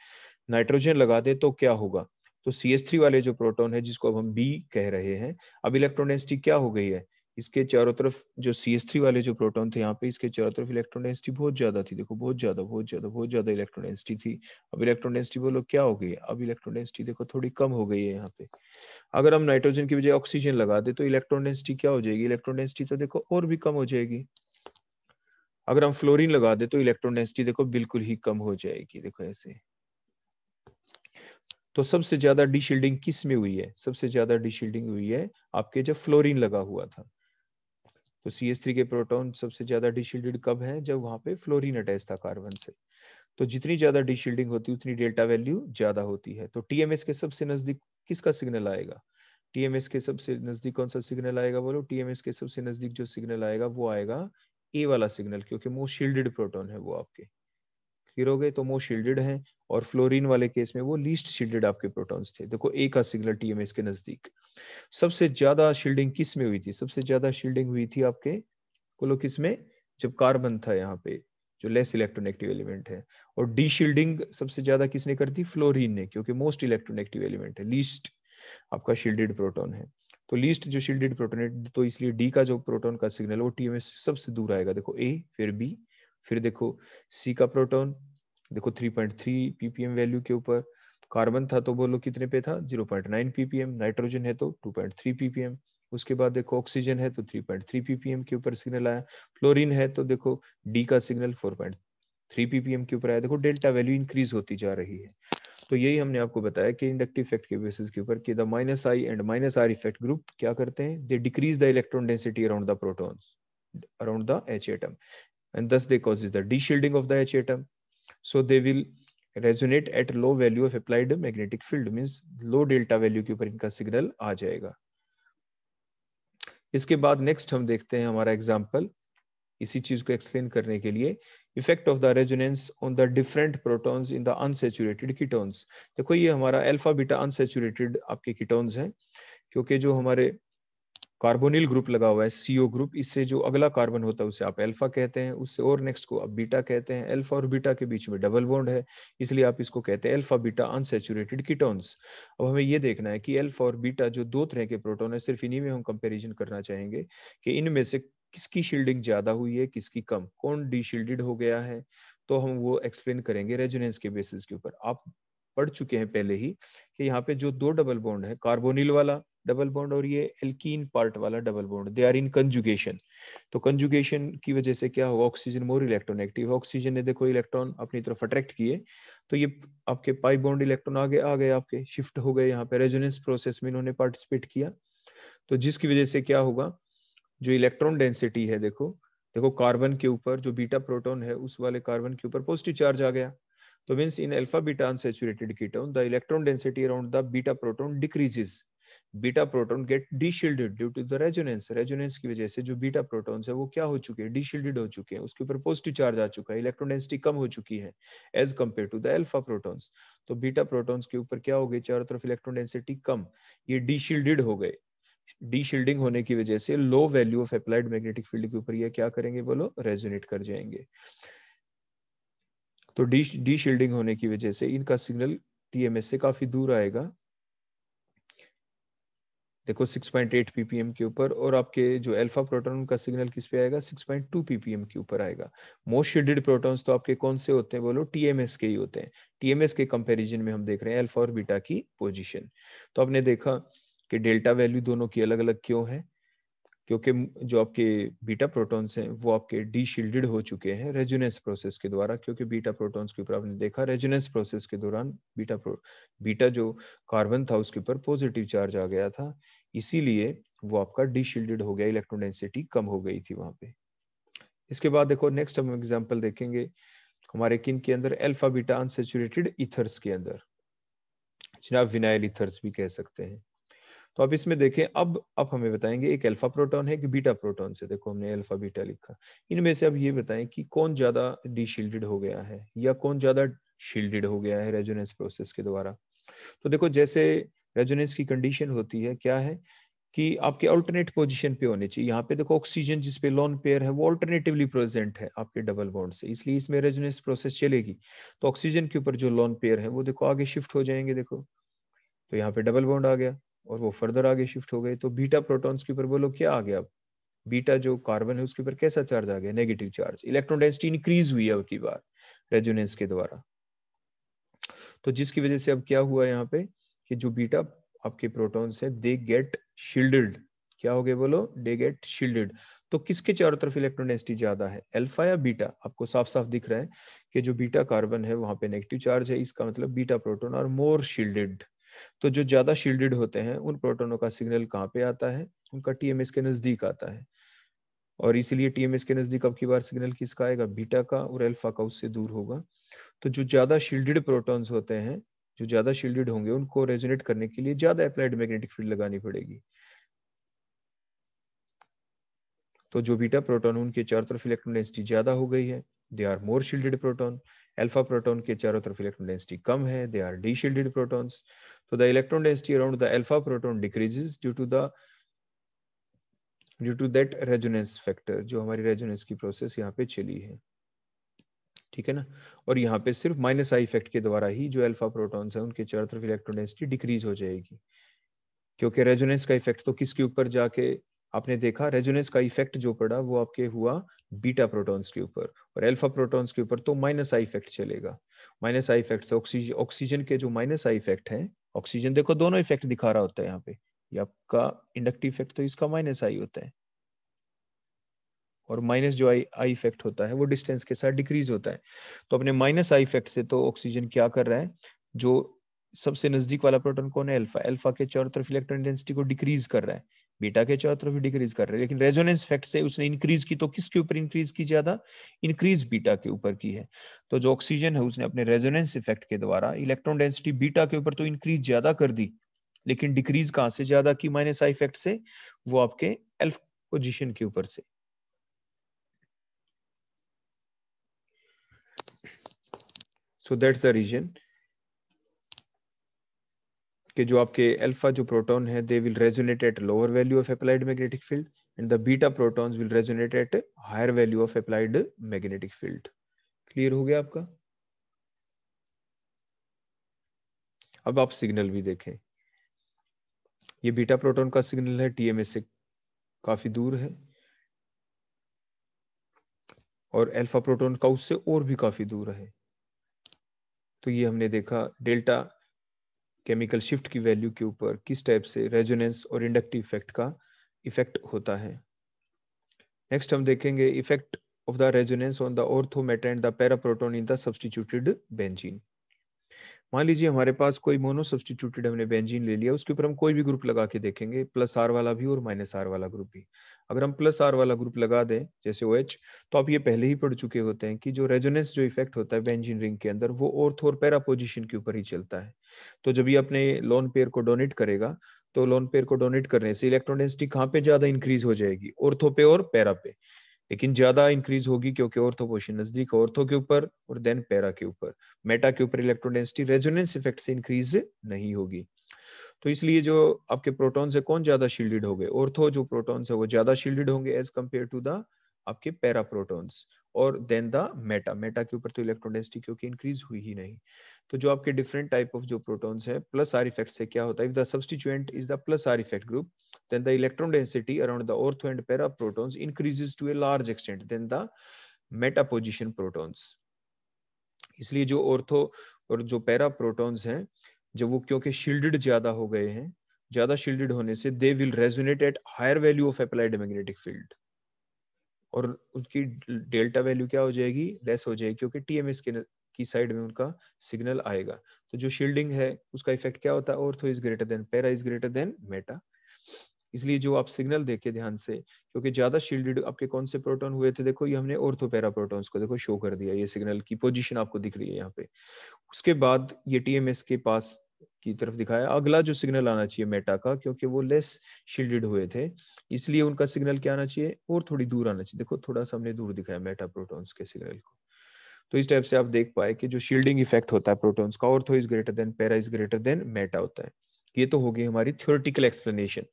नाइट्रोजन लगा दें तो क्या होगा, तो CH3 वाले जो प्रोटॉन है जिसको अब हम B कह रहे हैं, अब इलेक्ट्रॉन डेंसिटी क्या हो गई है, इसके चारों तरफ जो CH3 वाले जो प्रोटॉन थे यहाँ पे, इसके चारों तरफ इलेक्ट्रॉन डेंसिटी बहुत ज्यादा थी। देखो बहुत ज्यादा इलेक्ट्रॉन डेंसिटी थी। अब इलेक्ट्रॉन डेंसिटी बोलो क्या हो गई, अब इलेक्ट्रॉन डेंसिटी देखो थोड़ी कम हो गई है यहाँ पे। अगर हम नाइट्रोजन की बजाय ऑक्सीजन लगा दे तो इलेक्ट्रॉन डेंसिटी क्या हो जाएगी, इलेक्ट्रॉन डेंसिटी तो देखो और भी कम हो जाएगी। अगर हम फ्लोरीन लगा दे तो इलेक्ट्रॉन डेंसिटी देखो बिल्कुल ही कम हो जाएगी। देखो ऐसे। तो सबसे ज्यादा डीशील्डिंग किस में हुई है, सबसे ज्यादा डीशील्डिंग हुई है आपके जब फ्लोरीन लगा हुआ था। तो CH3 के प्रोटॉन सबसे ज्यादा डीशील्डेड कब है, जब वहां पे फ्लोरीन अटैच था कार्बन से। तो जितनी ज्यादा डीशील्डिंग होती है उतनी डेल्टा वैल्यू ज्यादा होती है। तो TMS के सबसे नजदीक किसका सिग्नल आएगा, TMS के सबसे नजदीक कौन सा सिग्नल आएगा बोलो, TMS के सबसे नजदीक जो सिग्नल आएगा वो आएगा ए वाला सिग्नल, क्योंकि मोस्ट शील्डेड प्रोटॉन है वो आपके। क्लियर हो गए, तो मोस्ट शील्डेड है। और फ्लोरीन वाले केस में वो लीस्ट शील्डेड आपके प्रोटॉन्स थे। देखो ए का सिग्नल TMS के नजदीक। सबसे ज्यादा शील्डिंग किस में हुई थी, सबसे ज्यादा शील्डिंग हुई थी आपके बोलो किस में, जब कार्बन था यहाँ पे जो लेस इलेक्ट्रोनेगेटिव एलिमेंट है। और डी शील्डिंग सबसे ज्यादा किसने कर दी, फ्लोरीन ने, क्योंकि मोस्ट इलेक्ट्रोनेगेटिव एलिमेंट है, लीस्ट आपका शील्डेड प्रोटॉन है। तो लीस्ट जो शील्डेड प्रोटॉन है, तो इसलिए डी का जो प्रोटॉन का सिग्नल वो TMS से सबसे दूर आएगा। देखो ए, फिर बी, फिर देखो सी का प्रोटॉन, देखो 3.3 ppm वैल्यू के ऊपर। कार्बन था तो बोलो कितने पे था, 0.9 ppm। नाइट्रोजन है तो 2.3 ppm। उसके बाद देखो ऑक्सीजन है तो 3.3 ppm के ऊपर सिग्नल आया। फ्लोरीन है तो देखो डी का सिग्नल 4.3 ppm के ऊपर आया। देखो डेल्टा वैल्यू इंक्रीज होती जा रही है। तो यही हमने आपको बताया कि इंडक्टिव इफेक्ट के बेसिस के ऊपर कि the -I and -R effect group क्या करते हैं, they decrease the electron density around the protons, around the H atom, and thus they causes the de-shielding of the H atom. So they will resonate at low value of applied magnetic field, means low delta value के ऊपर इनका signal आ जाएगा। इसके बाद next हम देखते हैं हमारा एग्जाम्पल, इसी चीज को एक्सप्लेन करने के लिए, effect of the resonance on the different protons in the unsaturated ketones. देखो ये हमारा अल्फा बीटा अनसैचुरेटेड आपके कीटोन्स हैं, क्योंकि जो हमारे कार्बोनिल ग्रुप लगा हुआ है CO ग्रुप, इससे जो अगला कार्बन होता है उसे आप अल्फा कहते हैं, उससे और नेक्स्ट को आप बीटा कहते हैं। अल्फा और बीटा के बीच में डबल बॉन्ड है, इसलिए आप इसको कहते हैं अल्फा बीटा अनसैचुरेटेड कीटोन्स। अब हमें ये देखना है कि अल्फा और बीटा जो दो तरह के प्रोटॉन है, सिर्फ इन्हीं में हम कंपैरिजन करना चाहेंगे कि इनमें से किसकी शील्डिंग ज्यादा हुई है, किसकी कम, कौन डीशील्डेड हो गया है। तो हम वो एक्सप्लेन करेंगे रेजोनेंस के बेसिस के ऊपर। आप पढ़ चुके हैं पहले ही कि यहाँ पे जो दो डबल बॉन्ड है, कार्बोनिल वाला डबल बॉन्ड और ये एल्कीन पार्ट वाला double bond, they are in conjugation. तो कंजुगेशन की वजह से क्या होगा, ऑक्सीजन मोर इलेक्ट्रोनेगेटिव, ऑक्सीजन ने देखो इलेक्ट्रॉन अपनी तरफ अट्रैक्ट किए, तो ये आपके पाई बॉन्ड इलेक्ट्रॉन आगे आ गए, आपके शिफ्ट हो गए यहाँ पे, रेजोनेंस प्रोसेस में इन्होंने पार्टिसिपेट किया। तो जिसकी वजह से क्या होगा, जो इलेक्ट्रॉन डेंसिटी है, देखो देखो कार्बन के ऊपर जो बीटा प्रोटॉन है उस वाले कार्बन के ऊपर पॉजिटिव चार्ज आ गया। तो means in alpha beta unsaturated ketone the electron density around the beta proton decreases, beta proton get deshielded due to the resonance. Resonance की वजह से जो बीटा प्रोटॉन्स है वो क्या हो चुके हैं, डीशील्डेड हो चुके हैं, उसके ऊपर पॉजिटिव चार्ज आ चुका है, इलेक्ट्रॉन डेंसिटी कम हो चुकी है as compare to the alpha protons. तो बीटा प्रोटॉन्स के ऊपर क्या हो गई, चारों तरफ इलेक्ट्रॉन डेंसिटी कम, ये डीशील्डेड हो गए। डीशील्डिंग होने की वजह से लो value of applied magnetic field के ऊपर ये क्या करेंगे बोलो, रेजोनेट कर जाएंगे। तो डीशील्डिंग होने की वजह से इनका सिग्नल TMS से काफी दूर आएगा, देखो 6.8 ppm के ऊपर। और आपके जो अल्फा प्रोटॉन का सिग्नल किस पे आएगा, 6.2 ppm के ऊपर आएगा। मोस्ट शील्डेड प्रोटॉन्स तो आपके कौन से होते हैं बोलो, TMS के ही होते हैं। TMS के कंपैरिजन में हम देख रहे हैं अल्फा और बीटा की पोजीशन। तो आपने देखा कि डेल्टा वैल्यू दोनों की अलग अलग क्यों है, क्योंकि जो आपके बीटा प्रोटॉन्स हैं वो आपके डीशील्डेड हो चुके हैं रेजोनेंस प्रोसेस के द्वारा, क्योंकि बीटा प्रोटॉन्स के ऊपर आपने देखा रेजोनेंस प्रोसेस के दौरान बीटा जो कार्बन था उसके ऊपर पॉजिटिव चार्ज आ गया था, इसीलिए वो आपका डीशील्डेड हो गया, इलेक्ट्रॉन डेंसिटी कम हो गई थी वहां पे। इसके बाद देखो नेक्स्ट हम एग्जांपल देखेंगे हमारे किन के अंदर, अल्फा बीटा अनसैचुरेटेड ईथर्स के अंदर, जिन्हें आप विनाइल ईथर्स भी कह सकते हैं। तो अब इसमें देखें, अब हमें बताएंगे एक अल्फा प्रोटॉन है, एक बीटा प्रोटॉन से। देखो हमने अल्फा बीटा लिखा, इनमें से अब ये बताएं कि कौन ज्यादा डीशील्डेड हो गया है या कौन ज्यादा शील्डेड हो गया है रेजोनेंस प्रोसेस के द्वारा। तो देखो जैसे रेजोनेंस की कंडीशन होती है क्या है कि आपके अल्टरनेट पोजीशन पे होने चाहिए। यहाँ पे देखो ऑक्सीजन जिस पे लोन पेयर है वो अल्टरनेटिवली प्रेजेंट है आपके डबल बॉन्ड से, इसलिए इसमें रेजोनेंस प्रोसेस चलेगी। तो ऑक्सीजन के ऊपर जो लोन पेयर है वो देखो आगे शिफ्ट हो जाएंगे, देखो तो यहाँ पे डबल बॉन्ड आ गया और वो फर्दर आगे शिफ्ट हो गए। तो बीटा प्रोटॉन्स के ऊपर बोलो क्या आ गया, अब बीटा जो कार्बन है उसके ऊपर कैसा चार्ज आ गया, negative charge, electron density increase हुई है अब की बार रेजोनेंस के द्वारा। तो जिसकी वजह से अब क्या हुआ यहाँ पे कि जो बीटा आपके प्रोटॉन्स है दे गेट शील्डेड, क्या हो गए बोलो, दे गेट शील्डेड। तो किसके चारों तरफ इलेक्ट्रॉन डेंसिटी ज्यादा है, अल्फा या बीटा? आपको साफ साफ दिख रहा है कि जो बीटा कार्बन है वहां पे नेगेटिव चार्ज है, इसका मतलब beta proton are more shielded. तो जो ज्यादा शील्डेड होते हैं उन प्रोटोनों का सिग्नल कहाँ पे आता है, उनका टीएमएस के नजदीक आता है, और इसीलिए टीएमएस के नजदीक अब की बार सिग्नल किसका आएगा, बीटा का, और अल्फा का उससे दूर होगा। तो जो ज्यादा शील्डेड प्रोटॉन्स होते हैं, जो ज्यादा शील्डेड होंगे उनको रेजोनेट करने के लिए ज्यादा अप्लाइड मैग्नेटिक फील्ड लगानी पड़ेगी। तो जो बीटा प्रोटॉन उनके चारों तरफ इलेक्ट्रॉन डेंसिटी ज्यादा हो गई है, they are more shielded proton. Alpha proton के चारों तरफ इलेक्ट्रॉन डेंसिटी कम है, they are deshielded protons. तो the electron density around the alpha proton decreases due to that resonance factor, जो हमारी रेजोनेंस की प्रोसेस यहाँ पे चली है, ठीक है ना। और यहाँ पे सिर्फ माइनस आई इफेक्ट के द्वारा ही जो अल्फा प्रोटॉन्स है उनके चारों तरफ इलेक्ट्रॉन डेंसिटी डिक्रीज हो जाएगी, क्योंकि रेजोनेंस का इफेक्ट तो किसके ऊपर जाके आपने देखा, रेजोनेंस का इफेक्ट जो पड़ा वो आपके हुआ बीटा प्रोटॉन्स के ऊपर, और अल्फा प्रोटॉन्स के ऊपर तो माइनस आई इफेक्ट चलेगा। माइनस आई इफेक्ट से ऑक्सीजन के जो माइनस आई इफेक्ट है, ऑक्सीजन देखो दोनों इफेक्ट दिखा रहा होता है यहाँ पे, ये आपका इंडक्टिव इफेक्ट तो इसका माइनस आई होता है, और माइनस जो आई इफेक्ट होता है वो डिस्टेंस के साथ डिक्रीज होता है। तो अपने माइनस आई इफेक्ट से तो ऑक्सीजन क्या कर रहा है, जो सबसे नजदीक वाला प्रोटॉन कौन है, अल्फा, अल्फा के चारों तरफ इलेक्ट्रॉन डेंसिटी को डिक्रीज कर रहा है, बीटा के चारों तरफ डिक्रीज कर रहा है, लेकिन रेजोनेंस इफेक्ट से उसने इंक्रीज की, तो किसके ऊपर इंक्रीज की, ज्यादा इंक्रीज बीटा के ऊपर की है। तो जो ऑक्सीजन है उसने अपने रेजोनेंस इफेक्ट के द्वारा इलेक्ट्रॉन डेंसिटी बीटा के ऊपर तो इंक्रीज ज्यादा कर दी, लेकिन डिक्रीज कहां से ज्यादा की माइनस आई इफेक्ट से, वो आपके अल्फा पोजीशन के ऊपर से। So that's the reason कि जो आपके अल्फा जो प्रोटॉन है they will resonate at lower value of applied magnetic field and the beta protons will resonate at higher value of applied magnetic field. Clear हो गया आपका? अब आप सिग्नल भी देखें, ये बीटा प्रोटॉन का सिग्नल है टीएमएस से काफी दूर है, और अल्फा प्रोटॉन का उससे और भी काफी दूर है। तो ये हमने देखा डेल्टा केमिकल शिफ्ट की वैल्यू के ऊपर किस टाइप से रेजोनेंस और इंडक्टिव इफेक्ट का इफेक्ट होता है। नेक्स्ट हम देखेंगे effect of the resonance on the ortho Meta and the para proton in the substituted benzene. मान लीजिए हमारे पास कोई मोनो सब्स्टिट्यूटेड हमने बेंजीन ले लिया, उसके ऊपर हम कोई भी ग्रुप लगा के देखेंगे, प्लस आर वाला भी और माइनस आर वाला ग्रुप भी। अगर हम प्लस आर वाला ग्रुप लगा दें जैसे OH, तो आप ये पहले ही पढ़ चुके होते हैं कि जो रेजोनेंस जो इफेक्ट होता है बेंजीन रिंग के अंदर वो ऑर्थो और पैरा पोजीशन के ऊपर ही चलता है। तो जब ये अपने लोन पेयर को डोनेट करेगा, तो लोन पेयर को डोनेट करने से इलेक्ट्रॉन डेंसिटी कहाँ पे ज्यादा इंक्रीज हो जाएगी, ऑर्थो पे और पैरा पे, लेकिन ज्यादा इंक्रीज होगी क्योंकि ऑर्थो पोजीशन नजदीक ऑर्थो के ऊपर और देन पैरा के ऊपर। मेटा के ऊपर इलेक्ट्रॉन डेंसिटी रेजोनेंस इफेक्ट से इंक्रीज नहीं होगी। तो इसलिए जो आपके प्रोटॉन से कौन ज्यादा शील्डेड हो गए, ऑर्थो जो प्रोटॉन्स है वो ज्यादा शील्डेड होंगे एज कंपेयर टू द आपके पैरा प्रोटॉन्स, और देन द मेटा, मेटा के ऊपर तो इलेक्ट्रॉन डेंसिटी क्योंकि इंक्रीज हुई ही नहीं। तो जो आपके डिफरेंट टाइप ऑफ जो प्रोटॉन्स है प्लस आर इफेक्ट से क्या होता है, if the substituent is the plus are effect group then the electron density around the ortho and para protons increases to a large extent than the meta position protons. इसलिए जो ortho और जो para protons हैं, जब वो क्योंकि shielded ज्यादा हो गए हैं, ज्यादा शील्डेड होने से they will resonate at higher value of applied magnetic field, और उनकी डेल्टा वैल्यू क्या हो जाएगी, लेस हो जाएगी, क्योंकि टीएमएस की साइड में उनका सिग्नल आएगा। तो जो शील्डिंग है उसका इफेक्ट क्या होता है, ortho is greater than para is greater than Meta. इसलिए जो आप सिग्नल देखे ध्यान से, क्योंकि ज्यादा शील्डेड आपके कौन से प्रोटॉन हुए थे, देखो ये हमने ऑर्थो पैरा प्रोटॉन्स को देखो शो कर दिया, ये सिग्नल की पोजीशन आपको दिख रही है यहाँ पे। उसके बाद ये टीएमएस के पास की तरफ दिखाया, अगला जो सिग्नल आना चाहिए मेटा का, क्योंकि वो लेस शील्डेड हुए थे, इसलिए उनका सिग्नल क्या आना चाहिए, और थोड़ी दूर आना चाहिए। देखो थोड़ा सा हमने दूर दिखाया मेटा प्रोटॉन्स के सिग्नल को। तो इस टाइप से आप देख पाए कि जो शील्डिंग इफेक्ट होता है प्रोटॉन्स का, ortho is greater than para is greater than Meta होता है। ये तो होगी हमारी थ्योरेटिकल एक्सप्लेनेशन।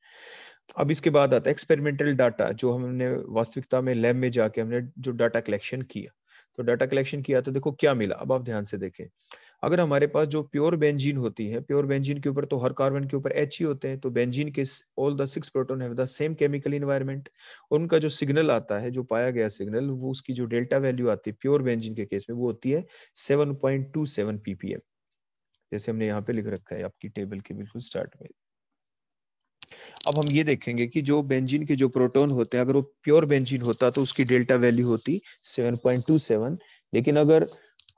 अब इसके बाद आता है एक्सपेरिमेंटल डाटा, जो हमने वास्तविकता में लैब में जाके हमने जो डाटा कलेक्शन किया। तो डाटा कलेक्शन किया तो देखो क्या मिला, अब आप ध्यान से देखें। अगर हमारे पास जो प्योर बेंजीन होती है, प्योर बेंजीन के ऊपर तो हर कार्बन के ऊपर H ही होते हैं, तो बेंजीन के all the 6 proton have the same chemical environment. उनका जो सिग्नल आता है, जो पाया गया सिग्नल, वो उसकी जो डेल्टा वैल्यू आती है प्योर बेंजीन के केस में, वो होती है 7.27 ppm, जैसे हमने यहाँ पे लिख रखा है आपकी टेबल के बिल्कुल स्टार्ट में। अब हम ये देखेंगे कि जो बेंजीन के जो प्रोटॉन होते हैं, अगर वो प्योर बेंजीन होता तो उसकी डेल्टा वैल्यू होती 7.27, लेकिन अगर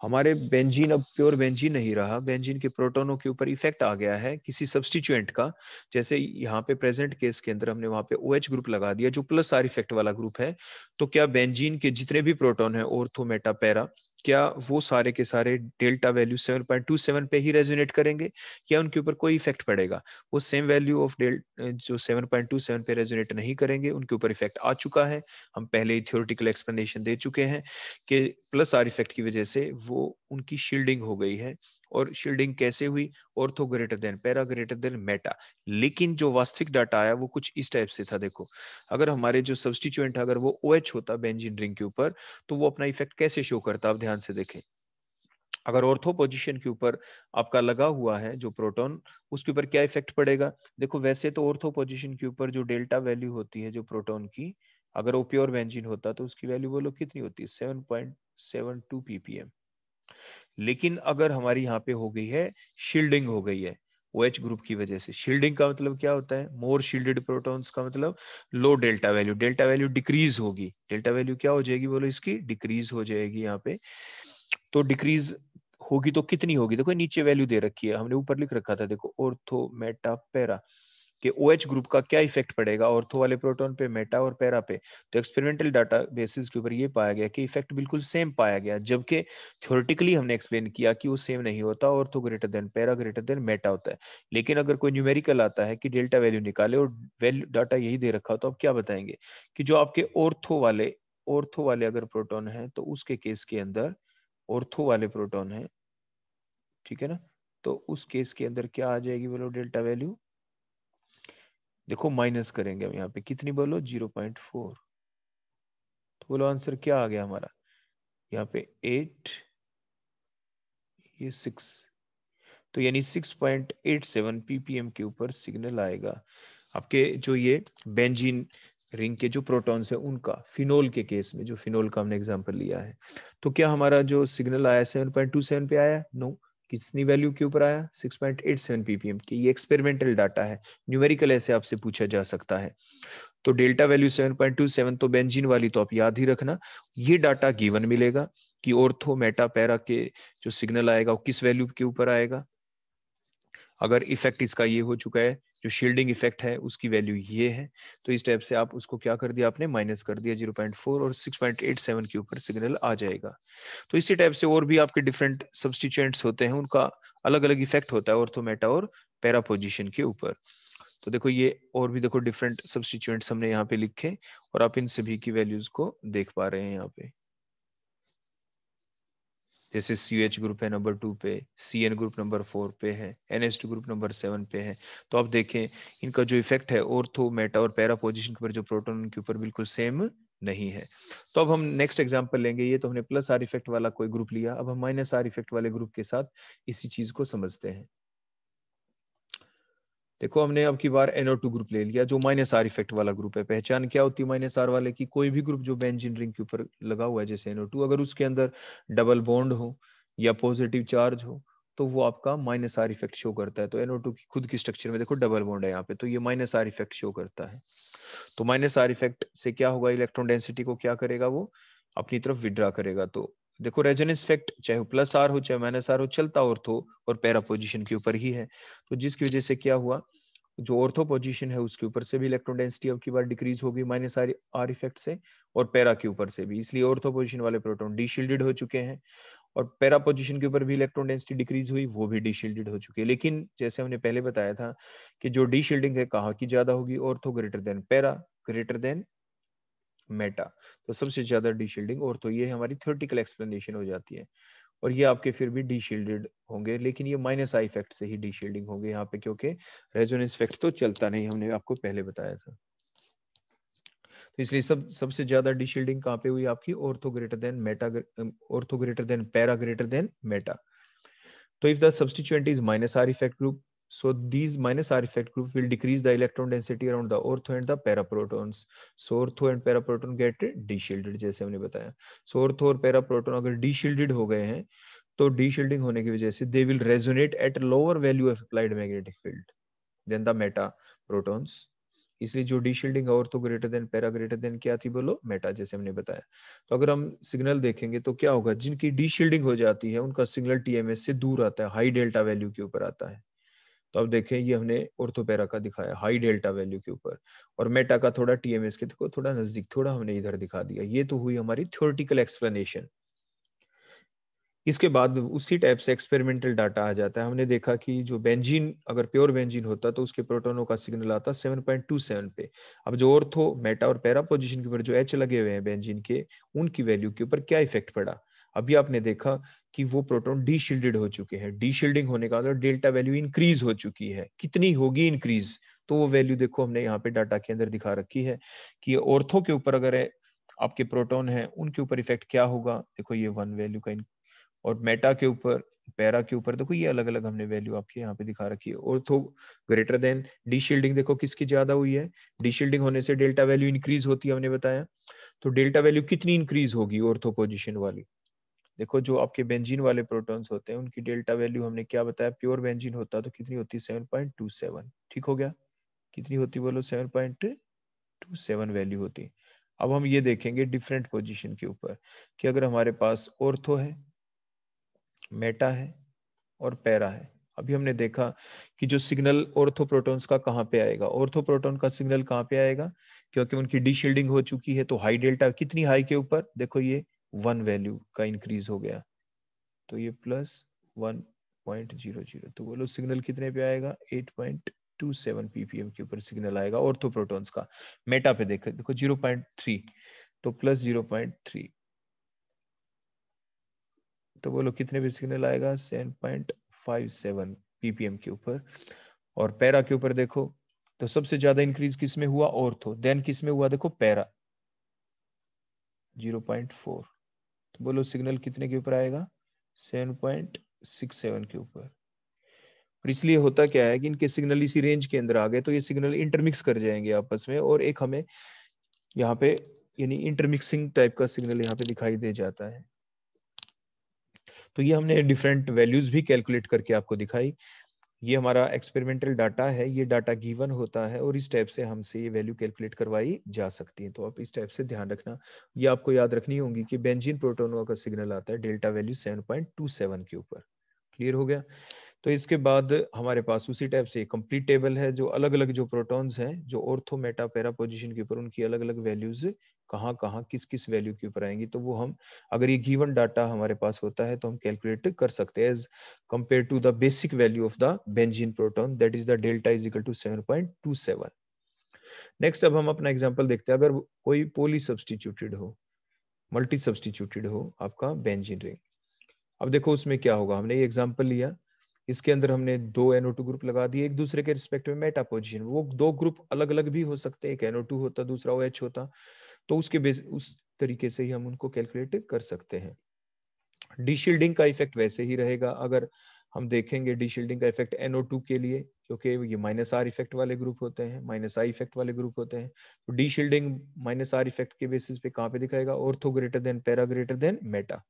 हमारे बेंजीन अब प्योर बेंजीन नहीं रहा, बेंजीन के प्रोटॉनों के ऊपर इफेक्ट आ गया है किसी सब्स्टिट्यूएंट का, जैसे यहाँ पे प्रेजेंट केस के अंदर हमने वहां पे OH ग्रुप लगा दिया जो प्लस आर इफेक्ट वाला ग्रुप है, तो क्या बेंजीन के जितने भी प्रोटॉन है ऑर्थो मेटा पैरा, क्या वो सारे के सारे डेल्टा वैल्यू 7.27 पे ही रेजोनेट करेंगे, क्या उनके ऊपर कोई इफेक्ट पड़ेगा? वो सेम वैल्यू ऑफ जो 7.27 पे रेजोनेट नहीं करेंगे, उनके ऊपर इफेक्ट आ चुका है। हम पहले ही थ्योरेटिकल एक्सप्लेनेशन दे चुके हैं कि प्लस आर इफेक्ट की वजह से वो उनकी शील्डिंग हो गई है। और शील्डिंग कैसे हुई? Ortho greater than para greater than Meta. लेकिन जो वास्तविक डाटा आया वो कुछ इस टाइप से था। देखो, अगर हमारे जो सब्स्टिट्यूएंट अगर वो OH होता बेंजीन रिंग के ऊपर, तो वो अपना इफेक्ट कैसे शो करता? आप ध्यान से देखें। अगर ऑर्थो पोजीशन के ऊपर आपका लगा हुआ है जो प्रोटॉन, उसके ऊपर क्या इफेक्ट पड़ेगा? देखो, वैसे तो ऑर्थो पोजीशन के ऊपर जो डेल्टा वैल्यू होती है जो प्रोटॉन की, अगर वो प्योर बेंजीन होता तो उसकी वैल्यू बोलो कितनी होती है? 7.72 ppm। लेकिन अगर हमारी यहाँ पे हो गई है शील्डिंग, हो गई है OH ग्रुप की वजह से। शील्डिंग का मतलब क्या होता है? मोर शील्डेड प्रोटॉन्स का मतलब low delta value, delta value decrease होगी। डेल्टा वैल्यू क्या हो जाएगी बोलो? इसकी डिक्रीज हो जाएगी यहाँ पे। तो डिक्रीज होगी तो कितनी होगी? देखो नीचे वैल्यू दे रखी है, हमने ऊपर लिख रखा था, देखो ऑर्थो मेटा पैरा कि OH ग्रुप का क्या इफेक्ट पड़ेगा ऑर्थो वाले प्रोटॉन पे, मेटा और पैरा पे। तो एक्सपेरिमेंटल डाटा बेसिस के ऊपर ये पाया गया कि इफेक्ट बिल्कुल सेम पाया गया, जबकि थ्योरेटिकली हमने एक्सप्लेन किया कि वो सेम नहीं होता, ortho greater than para greater than Meta होता है। लेकिन अगर कोई न्यूमेरिकल आता है कि डेल्टा वैल्यू निकाले और वैल्यू डाटा यही दे रखा हो, तो आप क्या बताएंगे कि जो आपके ऑर्थो वाले अगर प्रोटॉन है, तो उसके केस के अंदर ऑर्थो वाले प्रोटॉन है, ठीक है ना, तो उस केस के अंदर क्या आ जाएगी बोलो डेल्टा वैल्यू? देखो माइनस करेंगे हम यहाँ पे, कितनी बोलो? 0.4। तो बोलो आंसर क्या आ गया हमारा? यहाँ पे 8, ये 6, तो यानी 6.87 ppm के ऊपर सिग्नल आएगा आपके जो ये बेंजीन रिंग के जो प्रोटॉन्स है उनका, फिनोल के केस में, जो फिनोल का हमने एग्जांपल लिया है। तो क्या हमारा जो सिग्नल आया 7.27 पे आया? नो। कितनी वैल्यू के ऊपर आया? 6.87 ppm की। ये एक्सपेरिमेंटल डाटा है, न्यूमेरिकल ऐसे आपसे पूछा जा सकता है। तो डेल्टा वैल्यू 7.27 तो बेंजीन वाली तो आप याद ही रखना। ये डाटा गिवन मिलेगा कि ऑर्थो मेटा पैरा के जो सिग्नल आएगा वो किस वैल्यू के ऊपर आएगा। अगर इफेक्ट इसका ये हो चुका है, जो शील्डिंग इफेक्ट है उसकी वैल्यू ये है, तो इस टाइप से आप उसको क्या कर दिया आपने? माइनस कर दिया 0.4 और 6.87 के ऊपर सिग्नल आ जाएगा। तो इसी टाइप से और भी आपके डिफरेंट सब्स्टिट्यूएंट्स होते हैं, उनका अलग अलग इफेक्ट होता है ऑर्थो मेटा और पैरा पोजीशन के ऊपर। तो देखो ये और भी देखो डिफरेंट सब्स्टिट्यूएंट्स हमने यहाँ पे लिखे और आप इन सभी की वैल्यूज को देख पा रहे हैं यहाँ पे। जैसे CH ग्रुप है नंबर 2 पे, CN ग्रुप नंबर 4 पे है, NH2 ग्रुप नंबर 7 पे है। तो आप देखें इनका जो इफेक्ट है ऑर्थो मेटा और पैरा पोजीशन के ऊपर जो प्रोटॉन के ऊपर बिल्कुल सेम नहीं है। तो अब हम नेक्स्ट एग्जांपल लेंगे। ये तो हमने प्लस आर इफेक्ट वाला कोई ग्रुप लिया, अब हम माइनस आर इफेक्ट वाले ग्रुप के साथ इसी चीज को समझते हैं। देखो हमने अब की बार NO2 ग्रुप ले लिया जो माइनस आर इफेक्ट वाला ग्रुप है। पहचान क्या होती है माइनस आर वाले की? कोई भी ग्रुप जो बेंजीन रिंग के ऊपर लगा हुआ है जैसे NO2, अगर उसके अंदर डबल बॉन्ड हो या पॉजिटिव चार्ज हो तो वो आपका माइनस आर इफेक्ट शो करता है। तो NO2 की खुद की स्ट्रक्चर में देखो डबल बॉन्ड है यहाँ पे, तो ये माइनस आर इफेक्ट शो करता है। तो माइनस आर इफेक्ट से क्या होगा? इलेक्ट्रॉन डेंसिटी को क्या करेगा? वो अपनी तरफ विड्रा करेगा। तो देखो रेजोनेंस इफेक्ट चाहे प्लस आर हो चाहे माइनस आर हो, चलता ऑर्थो और पैरा पोजीशन के ऊपर ही है। तो जिसकी वजह से क्या हुआ, जो ऑर्थो पोजीशन है उसके ऊपर से भी इलेक्ट्रॉन डेंसिटी अब की बार डिक्रीज होगी माइनस आर इफेक्ट से, और पैरा के ऊपर से भी। इसलिए ऑर्थो पोजीशन वाले प्रोटॉन डीशील्डेड हो चुके हैं और पैरा पोजीशन के ऊपर भी इलेक्ट्रॉन डेंसिटी डिक्रीज हुई, वो भी डीशील्डेड हो चुके हैं। लेकिन जैसे हमने पहले बताया था कि जो डीशील्डिंग है कहाँ की ज्यादा होगी? Ortho greater than para greater than Meta. तो सबसे ज्यादा डीशील्डिंग ऑर्थो। ये हमारी थ्योरेटिकल एक्सप्लेनेशन हो जाती है। और ये आपके फिर भी डीशील्डेड होंगे, लेकिन ये माइनस आई इफेक्ट से ही डीशील्डिंग होंगे यहाँ पे, क्योंकि रेजोनेंस इफेक्ट तो चलता नहीं, हमने आपको पहले बताया था। तो इसलिए सबसे ज्यादा डीशील्डिंग कहाँ पे हुई आपकी? Ortho greater than Meta, ortho greater than para greater than Meta. तो if the substituent is minus R effect group, so these minus R effect group will decrease the electron density around the ortho and the paraprotons. So ortho and paraproton get de-shielded, जैसे हमने बताया. So ortho और paraproton अगर de-shielded हो गए हैं, तो de-shielding होने की वजह से they will resonate at lower value of applied magnetic field than the meta protons. इसलिए जो डी शील्डिंग और तो greater than para greater than क्या थी बोलो, मेटा, जैसे हमने बताया. तो अगर हम सिग्नल देखेंगे तो क्या होगा, जिनकी डी शील्डिंग हो जाती है उनका सिग्नल टीएमएस से दूर आता है, हाई डेल्टा वैल्यू के ऊपर आता है. तो अब देखें, ये हमने ऑर्थोपैरा का दिखाया हाई डेल्टा वैल्यू के ऊपर, और मेटा का थोड़ा टीएमएस के देखो थोड़ा नजदीक, थोड़ा हमने इधर दिखा दिया. ये तो हुई हमारी थ्योरेटिकल एक्सप्लेनेशन. इसके बाद उसी टाइप से एक्सपेरिमेंटल डाटा आ जाता है. हमने देखा कि जो बेंजीन, अगर प्योर बेंजीन होता तो उसके प्रोटॉनों का सिग्नल आता 7.27 पे. अब जो ऑर्थो, मेटा और पैरा पोजीशन के ऊपर जो एच लगे हुए हैं बेंजीन के, उनकी वैल्यू के ऊपर क्या इफेक्ट पड़ा. अभी आपने देखा कि वो प्रोटॉन डी शील्डेड हो चुके हैं. डी शील्डिंग होने का अगर डेल्टा वैल्यू इंक्रीज हो चुकी है, कितनी होगी इंक्रीज, तो वो वैल्यू देखो हमने यहाँ पे डाटा के अंदर दिखा रखी है कि ऑर्थो के ऊपर अगर आपके प्रोटॉन है उनके ऊपर इफेक्ट क्या होगा. देखो ये 1 वैल्यू का, और मेटा के ऊपर, पैरा के ऊपर देखो ये अलग अलग हमने वैल्यू आपके यहाँ पे दिखा रखी है. Ortho greater than, D shielding देखो किसकी ज्यादा हुई है, डी शील्डिंग होने से डेल्टा वैल्यू इंक्रीज होती है हमने बताया. तो डेल्टा वैल्यू कितनी इंक्रीज होगी ऑर्थो पोजीशन वाली. देखो जो आपके बेंजीन वाले प्रोटॉन्स होते हैं उनकी डेल्टा वैल्यू हमने क्या बताया, प्योर बेंजीन होता तो कितनी होती, 7.27. ठीक हो गया, कितनी होती बोलो, 7.27 वैल्यू होती. अब हम ये देखेंगे डिफरेंट पोजीशन के ऊपर कि अगर हमारे पास ऑर्थो है, मेटा है और पैरा है. अभी हमने देखा कि जो सिग्नल ऑर्थोप्रोटॉन्स का कहाँ पे आएगा, ऑर्थोप्रोटॉन का सिग्नल कहाँ पे आएगा, क्योंकि उनकी डी शील्डिंग हो चुकी है. तो हाई डेल्टा, कितनी हाई के ऊपर, देखो ये 1 वैल्यू का इंक्रीज हो गया, तो ये +1.00. तो बोलो सिग्नल कितने पे आएगा, 8.27 ppm के ऊपर सिग्नल आएगा ऑर्थोप्रोटॉन्स का. मेटा पे देखो 0.3, तो +0.3. तो बोलो कितने पे सिग्नल आएगा, 7.57 ppm के ऊपर. और पैरा के ऊपर देखो तो सबसे ज्यादा इंक्रीज किस में हुआ, ऑर्थो, देन किस में हुआ, देखो पैरा 0.4. तो बोलो सिग्नल कितने के ऊपर आएगा, 7.67 के ऊपर. और इसलिए होता क्या है कि इनके सिग्नल इसी रेंज के अंदर आ गए तो ये सिग्नल इंटरमिक्स कर जाएंगे आपस में, और एक हमें यहाँ पे यानी इंटरमिक्सिंग टाइप का सिग्नल यहाँ पे दिखाई दे जाता है. तो ये हमने डिफरेंट वैल्यूज भी कैलकुलेट करके आपको दिखाई. ये हमारा एक्सपेरिमेंटल डाटा है, ये डाटा गिवन होता है और इस टाइप से हमसे ये वैल्यू कैलकुलेट करवाई जा सकती है. तो आप इस टाइप से ध्यान रखना. ये आपको याद रखनी होगी कि बेंजीन प्रोटोनों का सिग्नल आता है डेल्टा वैल्यू 7.27 के ऊपर. क्लियर हो गया. तो इसके बाद हमारे पास उसी टाइप से कंप्लीट टेबल है, जो अलग अलग जो प्रोटॉन्स हैं जो ऑर्थो, मेटा, पैरा पोजीशन के ऊपर, उनकी अलग अलग वैल्यूज कहाँ कहाँ किस किस वैल्यू के ऊपर आएंगी. तो वो हम, अगर ये गिवन डाटा हमारे पास होता है तो हम कैलकुलेट कर सकते हैं as compare to the basic value of the benzene proton, that is the delta is equal to 7.27. Next अब हम अपना एग्जांपल देखते हैं. अगर कोई पॉली सब्स्टिट्यूटेड हो, मल्टी सब्स्टिट्यूटेड हो आपका बेंजीन रिंग. अब देखो उसमें क्या होगा, हमने ये एग्जांपल लिया, इसके अंदर हमने 2 NO2 ग्रुप लगा दिए एक दूसरे के रिस्पेक्ट में मेटा पोजीशन. वो 2 ग्रुप अलग अलग भी हो सकते हैं, एक NO2 होता दूसरा OH होता, तो उसके बेस उस तरीके से ही हम उनको कैलकुलेट कर सकते हैं. डी शील्डिंग का इफेक्ट वैसे ही रहेगा. अगर हम देखेंगे डी शील्डिंग का इफेक्ट NO2 के लिए, क्योंकि ये -R इफेक्ट वाले ग्रुप होते हैं, -I इफेक्ट वाले ग्रुप होते हैं, तो डी शील्डिंग -R इफेक्ट के बेसिस पे कहाँ पे दिखाएगा, ortho greater than, para greater than, Meta.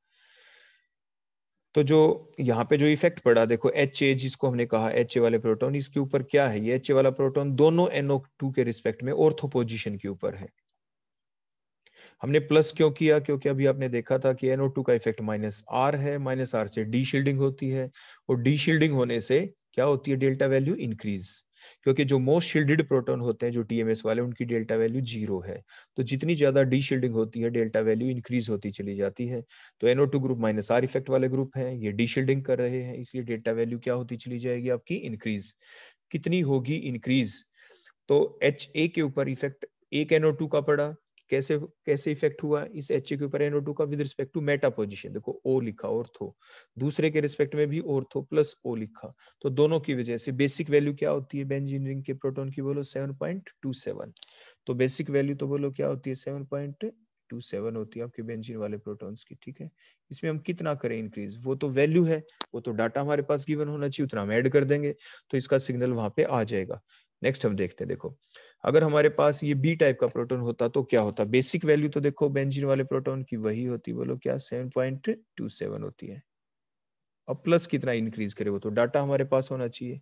तो जो यहाँ पे जो इफेक्ट पड़ा देखो, HA जिसको हमने कहा HA वाले प्रोटॉन, इसके ऊपर क्या है, ये HA वाला प्रोटॉन दोनों NO2 के रिस्पेक्ट में ऑर्थो पोजीशन के ऊपर है. हमने प्लस क्यों किया, क्योंकि अभी आपने देखा था कि NO2 का इफेक्ट -R है, -R से डी शील्डिंग होती है, और डी शील्डिंग होने से क्या होती है, डेल्टा वैल्यू इंक्रीज. क्योंकि जो मोस्ट शील्डेड प्रोटॉन होते हैं जो TMS वाले, उनकी डेल्टा वैल्यू 0 है. तो जितनी ज्यादा डी शील्डिंग होती है डेल्टा वैल्यू इंक्रीज होती चली जाती है. तो NO2 ग्रुप -R इफेक्ट वाले ग्रुप हैं, ये डी शील्डिंग कर रहे हैं, इसलिए डेल्टा वैल्यू क्या होती चली जाएगी आपकी, इंक्रीज. कितनी होगी इंक्रीज, तो HA के ऊपर इफेक्ट एक NO2 का पड़ा. कैसे कैसे इफेक्ट हुआ इस HA के ऊपर NO2 का, with respect to meta position. देखो O लिखा ऑर्थो, दूसरे के रिस्पेक्ट में भी ऑर्थो प्लस O लिखा, तो दोनों की वजह से बेसिक वैल्यू क्या होती है बेंजीन रिंग के प्रोटॉन की, बोलो 7.27. तो बेसिक वैल्यू तो बोलो क्या होती है, 7.27. 0.27 होती है आपके बेंजीन वाले प्रोटॉन्स की, ठीक है। इसमें हम कितना करें इंक्रीज, वो तो वैल्यू है, वो तो डाटा हमारे पास गिवन होना चाहिए, उतना हम ऐड कर देंगे तो इसका सिग्नल वहां पे आ जाएगा। नेक्स्ट हम देखते हैं, देखो अगर हमारे पास ये बी टाइप का प्रोटॉन होता तो क्या होता, बेसिक वैल्यू तो देखो बेंजीन वाले प्रोटॉन की वही होती, बोलो क्या 7.27 होती है। अब प्लस कितना इंक्रीज करे, वो तो डाटा हमारे पास होना चाहिए।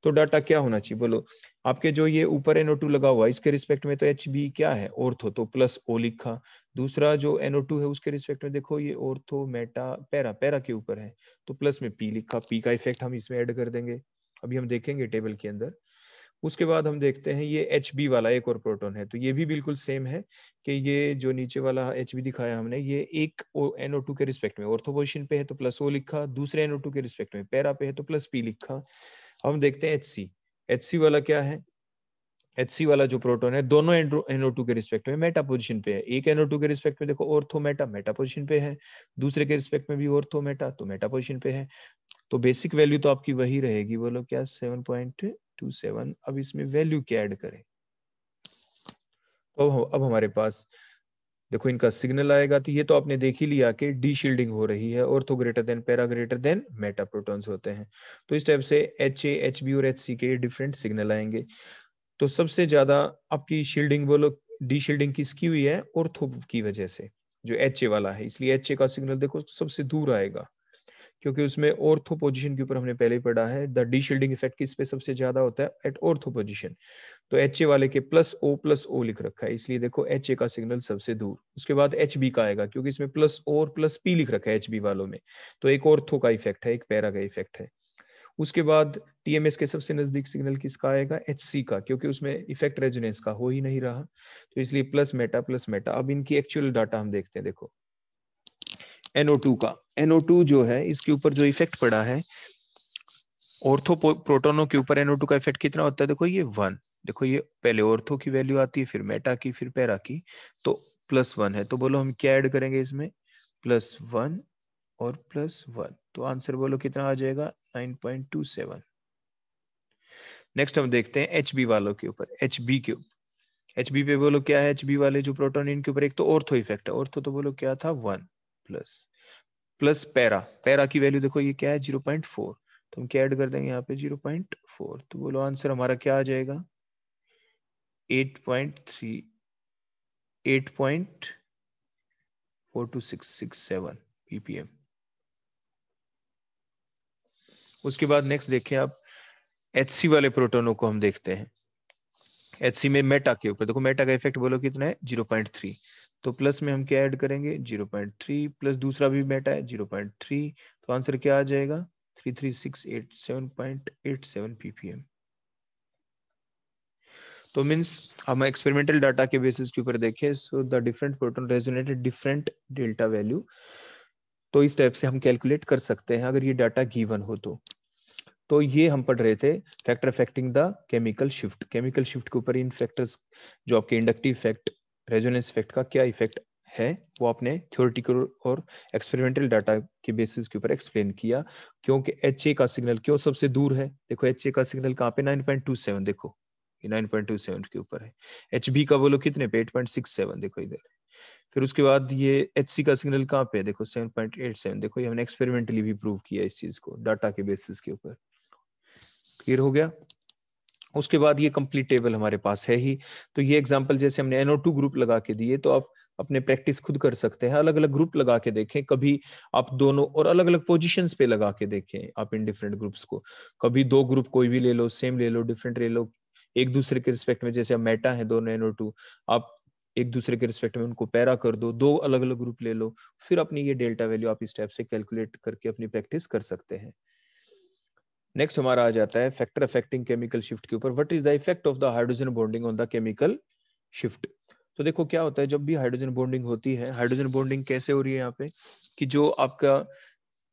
तो डाटा क्या होना चाहिए बोलो, आपके जो ये ऊपर NO2 लगा हुआ है इसके रिस्पेक्ट में तो HB क्या है, ऑर्थो, तो प्लस O लिखा। दूसरा जो NO2 है उसके रिस्पेक्ट में देखो ये ऑर्थो मेटा पैरा, पैरा के ऊपर है तो प्लस में P लिखा, P का इफेक्ट हम इसमें ऐड कर देंगे, अभी हम देखेंगे टेबल के अंदर। उसके बाद हम देखते हैं ये HB वाला एक और प्रोटॉन है, तो ये भी बिल्कुल सेम है कि ये जो नीचे वाला HB दिखाया हमने ये एक NO2 के रिस्पेक्ट में ऑर्थो पोजीशन पे है तो प्लस O लिखा, दूसरे NO2 के रिस्पेक्ट में पैरा पे है तो प्लस P लिखा। हम देखते हैं HC वाला क्या है, HC वाला जो प्रोटॉन है दोनों NO2 के रिस्पेक्ट में मेटा पोजीशन पे है, एक NO2 के रिस्पेक्ट में देखो ऑर्थो मेटा, मेटा पोजीशन पे है, दूसरे के रिस्पेक्ट में भी ऑर्थो मेटा तो मेटा पोजीशन पे है। तो बेसिक वैल्यू तो आपकी वही रहेगी, बोलो क्या 7.27। अब इसमें वैल्यू क्या ऐड करें, तो अब हमारे पास देखो इनका सिग्नल आएगा, तो ये तो आपने देख ही लिया कि डी शील्डिंग हो रही है, ortho greater than para greater than Meta protons होते हैं। तो इस टाइप से HA HB और HC के डिफरेंट सिग्नल आएंगे। तो सबसे ज्यादा आपकी शील्डिंग बोलो डी शील्डिंग किसकी हुई है, ऑर्थो की वजह से, जो HA वाला है, इसलिए HA का सिग्नल देखो सबसे दूर आएगा क्योंकि उसमें ऑर्थो पोजीशन के ऊपर हमने पहले ही पढ़ा है द डी शील्डिंग इफेक्ट किस पे सबसे ज्यादा होता है, एट ऑर्थो पोजीशन। तो HA वाले के प्लस O लिख रखा है, इसलिए देखो HA का सिग्नल सबसे दूर। उसके बाद HB का आएगा क्योंकि इसमें प्लस O और प्लस P लिख रखा है HB वालों में, तो एक ऑर्थो का इफेक्ट है, एक पैरा का इफेक्ट है। उसके बाद TMS के सबसे नजदीक सिग्नल किसका आएगा, HC का, क्योंकि उसमें इफेक्ट रेजोनेंस का हो ही नहीं रहा, तो इसलिए प्लस मेटा। अब इनकी एक्चुअल डाटा हम देखते हैं, देखो NO2 का, NO2 जो है इसके ऊपर जो इफेक्ट पड़ा है ऑर्थो प्रोटोनों के ऊपर NO2 का इफेक्ट कितना होता है, देखो ये 1, देखो ये पहले ऑर्थो की वैल्यू आती है फिर मेटा की फिर पैरा की, तो +1 है, तो बोलो हम क्या ऐड करेंगे इसमें, +1 और +1, तो आंसर बोलो कितना आ जाएगा 9.27। नेक्स्ट हम देखते हैं HB वालों के ऊपर, HB पे बोलो क्या है, HB वाले जो प्रोटॉन इनके ऊपर एक तो ऑर्थो इफेक्ट है, ऑर्थो तो बोलो क्या था 1 प्लस पैरा की वैल्यू देखो ये क्या है 0.4, तो हम क्या ऐड कर देंगे यहाँ पे 0.4, तो बोलो आंसर हमारा क्या आ जाएगा 8.3 8.42667 ppm। उसके बाद नेक्स्ट देखें आप HC वाले प्रोटोनों को हम देखते हैं। HC में मेटा के ऊपर देखो मेटा का इफेक्ट बोलो कितना है 0.3, तो प्लस में हम क्या ऐड करेंगे 0.3 प्लस दूसरा भी मेटा है 0.3, तो आंसर क्या आ जाएगा 33687.87 ppm। तो मींस हम एक्सपेरिमेंटल डाटा के बेसिस के ऊपर देखें, so the different proton resonated different delta value, तो इस टाइप से हम कैलकुलेट कर सकते हैं अगर ये डाटा गिवन हो तो ये हम पढ़ रहे थे factor affecting the chemical shift, chemical shift के ऊपर इन फैक्टर्स जो आपके इंडक्टिव इफेक्ट रेजोनेंस इफेक्ट का क्या इफेक्ट है वो आपने थ्योरेटिकल और एक्सपेरिमेंटल डाटा के बेसिस के ऊपर एक्सप्लेन किया। क्योंकि HA का सिग्नल क्यों सबसे दूर है, देखो HA का सिग्नल कहाँ पे 9.27, देखो ये 9.27 के ऊपर है, HB का बोलो कितने पे 8.67, देखो इधर। फिर उसके बाद ये HC का सिग्नल कहाँ पे है, देखो 7.87, देखो ये हमने एक्सपेरिमेंटली भी प्रूव किया इस चीज को डाटा के बेसिस के ऊपर। क्लियर हो गया। उसके बाद ये कंप्लीट टेबल हमारे पास है ही, तो ये एग्जांपल जैसे हमने NO2 ग्रुप लगा के दिए, तो आप अपने प्रैक्टिस खुद कर सकते हैं, अलग अलग ग्रुप लगा के देखें, कभी आप दोनों और अलग अलग पोजीशंस पे लगा के देखें आप इन डिफरेंट ग्रुप्स को, कभी दो ग्रुप कोई भी ले लो, सेम ले लो, डिफरेंट ले लो, एक दूसरे के रिस्पेक्ट में, जैसे मेटा है दोनों NO2, आप एक दूसरे के रिस्पेक्ट में उनको पैरा कर दो अलग अलग ग्रुप ले लो, फिर अपनी ये डेल्टा वैल्यू आप इस टाइप से कैलकुलेट करके अपनी प्रैक्टिस कर सकते हैं। नेक्स्ट हमारा आ जाता है फैक्टर अफेक्टिंग केमिकल शिफ्ट के ऊपर, what is the effect of the hydrogen bonding on the chemical shift. तो देखो क्या होता है जब भी हाइड्रोजन बॉन्डिंग होती है, हाइड्रोजन बॉन्डिंग कैसे हो रही है यहाँ पे कि जो आपका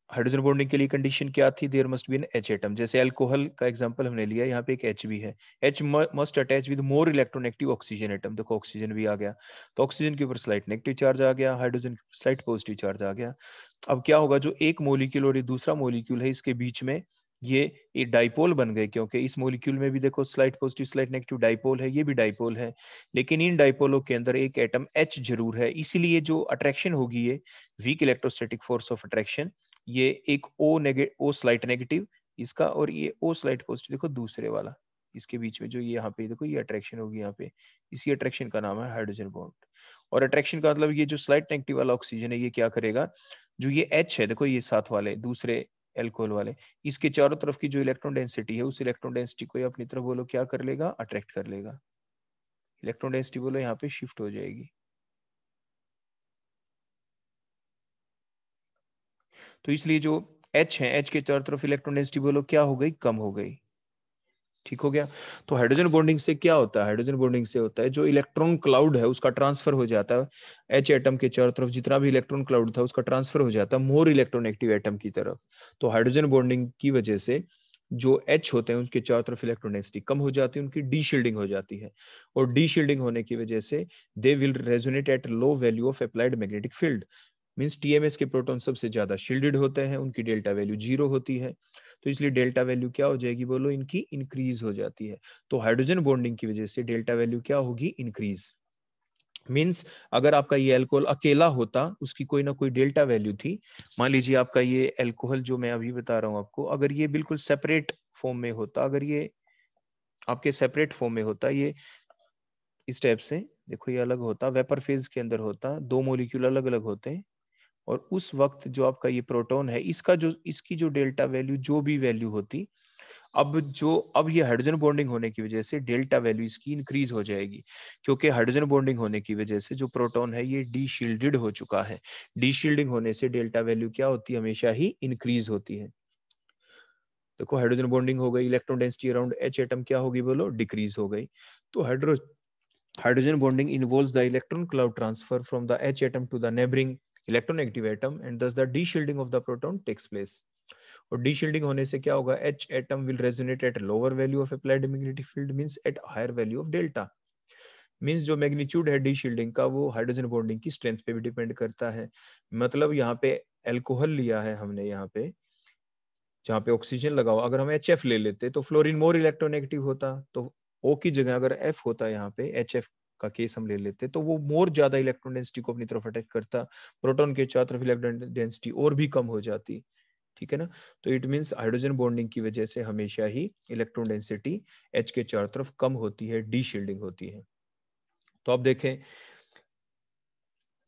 हाइड्रोजन बॉन्डिंग के लिए कंडीशन क्या थी, there must be an H atom, जैसे अल्कोहल का एग्जांपल हमने लिया, यहाँ पे एक H भी है, H must attach with more electronegative oxygen atom, देखो ऑक्सीजन भी आ गया, तो ऑक्सीजन के ऊपर स्लाइट नेगेटिव चार्ज आ गया, हाइड्रोजन के ऊपर स्लाइट पॉजिटिव चार्ज आ गया। अब क्या होगा जो एक मोलिक्यूल और ये दूसरा मोलिक्यूल है इसके बीच में ये डाइपोल बन गए, क्योंकि इस मॉलिक्यूल में भी देखो slight positive slight negative dipole है, ये भी डाइपोल है, लेकिन इन डाइपोलों के अंदर एक एटम H जरूर है, इसीलिए जो अट्रैक्शन होगी ये weak electrostatic force of attraction, ये एक O स्लाइट नेगेटिव इसका, और ये O स्लाइट पॉजिटिव देखो दूसरे वाला, इसके बीच में जो ये यहाँ पे देखो ये अट्रैक्शन होगी यहाँ पे, इसी अट्रैक्शन का नाम है हाइड्रोजन बॉन्ड। और अट्रैक्शन का मतलब ये जो स्लाइट नेगेटिव वाला ऑक्सीजन है ये क्या करेगा, जो ये H है देखो ये साथ वाले दूसरे एल्कोहल वाले, इसके चारों तरफ की जो इलेक्ट्रॉन डेंसिटी है उस इलेक्ट्रॉन डेंसिटी को ये अपनी तरफ बोलो क्या कर लेगा, अट्रैक्ट कर लेगा, इलेक्ट्रॉन डेंसिटी बोलो यहाँ पे शिफ्ट हो जाएगी। तो इसलिए जो H है, H के चारों तरफ इलेक्ट्रॉन डेंसिटी बोलो क्या हो गई, कम हो गई। ठीक हो गया। तो हाइड्रोजन बॉन्डिंग से क्या होता है, हाइड्रोजन बॉन्डिंग से होता है जो इलेक्ट्रॉन क्लाउड है उसका ट्रांसफर हो जाता है, एच एटम के चारों तरफ जितना भी इलेक्ट्रॉन क्लाउड था उसका ट्रांसफर हो जाता है मोर इलेक्ट्रोनेगेटिव एटम की तरफ। तो हाइड्रोजन बॉन्डिंग की वजह से जो H होते हैं उनके चारों तरफ इलेक्ट्रॉन डेंसिटी कम हो जाती है, उनकी डी शील्डिंग हो जाती है, और डी शील्डिंग होने की वजह से they will resonate at low value of applied magnetic field. Means TMS के प्रोटॉन सबसे ज्यादा शील्डेड होते हैं, उनकी डेल्टा वैल्यू 0 होती है, तो इसलिए डेल्टा वैल्यू क्या हो जाएगी बोलो, इनकी इंक्रीज हो जाती है। तो हाइड्रोजन बॉन्डिंग की वजह से डेल्टा वैल्यू क्या होगी, इंक्रीज। मींस अगर आपका ये अल्कोहल अकेला होता उसकी कोई ना कोई डेल्टा वैल्यू थी, मान लीजिए आपका ये अल्कोहल जो मैं अभी बता रहा हूँ आपको, अगर ये बिल्कुल सेपरेट फॉर्म में होता, अगर ये आपके सेपरेट फॉर्म में होता, ये इस टाइप से देखो ये अलग होता, वेपर फेज के अंदर होता, दो मॉलिक्यूल अलग अलग होते हैं, और उस वक्त जो आपका ये प्रोटॉन है इसका जो इसकी जो डेल्टा वैल्यू जो भी वैल्यू होती, अब ये हाइड्रोजन बॉन्डिंग होने की वजह से डेल्टा वैल्यू इसकी इंक्रीज हो जाएगी, क्योंकि हाइड्रोजन बॉन्डिंग होने की वजह से जो प्रोटॉन है ये डी शील्डेड हो चुका है, डी शील्डिंग होने से डेल्टा वैल्यू क्या होती है, हमेशा ही इंक्रीज होती है। देखो हाइड्रोजन बॉन्डिंग हो गई, electron density around H atom क्या होगी बोलो, डिक्रीज हो गई। तो hydrogen bonding involves the electron cloud transfer from the H atom to the neighbouring electronegative atom, and thus the deshielding of the proton takes place. और deshielding होने से क्या होगा, H atom will resonate at lower value of applied magnetic field, means at higher value of delta. Means जो magnitude है D shielding का वो hydrogen bonding की स्ट्रेंथ पे भी डिपेंड करता है। मतलब यहाँ पे अल्कोहल लिया है हमने, यहाँ पे जहाँ पे ऑक्सीजन लगाओ, अगर हम HF ले लेते तो फ्लोरीन मोर इलेक्ट्रोनेगेटिव होता, तो O की जगह अगर F होता यहाँ पे, HF का केस हम ले लेते तो वो मोर ज्यादा इलेक्ट्रॉन डेंसिटी को अपनी तरफ अटैक करता, प्रोटॉन के चारों तरफ इलेक्ट्रॉन डेंसिटी और भी कम हो जाती। ठीक है ना। तो इट मींस हाइड्रोजन बॉन्डिंग की वजह से हमेशा ही इलेक्ट्रॉन डेंसिटी H के चारों तरफ कम होती है, डी शील्डिंग होती है। तो आप देखें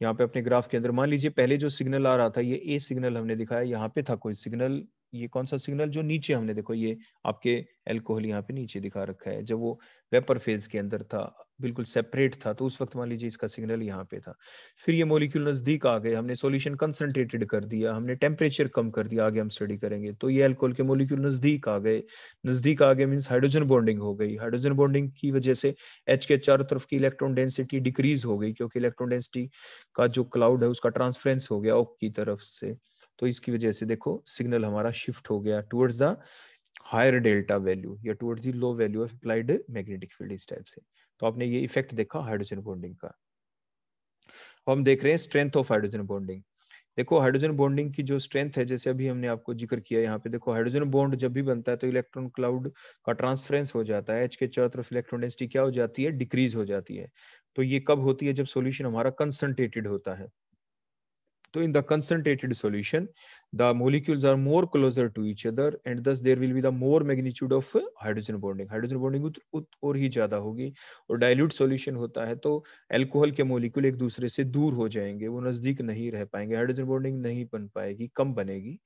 यहाँ पे अपने ग्राफ के अंदर, मान लीजिए पहले जो सिग्नल आ रहा था ये ए सिग्नल हमने दिखाया, यहाँ पे था कोई सिग्नल, ये कौन सा सिग्नल, जो नीचे हमने देखो ये आपके एल्कोहल यहाँ पे नीचे दिखा रखा है, जब वो वेपर फेज के अंदर था बिल्कुल सेपरेट था, तो उस वक्त मान लीजिए इसका सिग्नल यहाँ पे था। फिर ये मॉलिक्यूल नजदीक आ गए, हमने सॉल्यूशन कंसंट्रेटेड कर दिया, हमने टेम्परेचर कम कर दिया, आगे हम स्टडी करेंगे, तो ये एल्कोहल के मॉलिक्यूल नजदीक आ गए, नजदीक आ गए मीन्स हाइड्रोजन बॉन्डिंग हो गई, हाइड्रोजन बॉन्डिंग की वजह से H के चारों तरफ की इलेक्ट्रॉन डेंसिटी डिक्रीज हो गई, क्योंकि इलेक्ट्रॉन डेंसिटी का जो क्लाउड है उसका ट्रांसफरेंस हो गया ओक की तरफ से, तो इसकी वजह से देखो सिग्नल हमारा शिफ्ट हो गया towards the higher delta value या towards the low value of applied magnetic field, इस टाइप से। तो आपने ये इफेक्ट देखा हाइड्रोजन बॉन्डिंग का। हम देख रहे हैं स्ट्रेंथ ऑफ हाइड्रोजन बॉन्डिंग। देखो हाइड्रोजन बॉन्डिंग की जो स्ट्रेंथ है, जैसे अभी हमने आपको जिक्र किया, यहाँ पे देखो हाइड्रोजन बॉन्ड जब भी बनता है तो इलेक्ट्रॉन क्लाउड का ट्रांसफरेंस हो जाता है, H के चारों तरफ इलेक्ट्रॉन डेंसिटी क्या हो जाती है, डिक्रीज हो जाती है। तो ये कब होती है, जब सॉल्यूशन हमारा कंसंट्रेटेड होता है। So in the concentrated solution, the molecules are more closer to each other, and thus there will be the more magnitude of hydrogen bonding. Hydrogen bonding और ही ज्यादा होगी। और dilute solution होता है तो अल्कोहल के मोलिक्यूल एक दूसरे से दूर हो जाएंगे, वो नजदीक नहीं रह पाएंगे, हाइड्रोजन बॉन्डिंग नहीं बन पाएगी, कम बनेगी।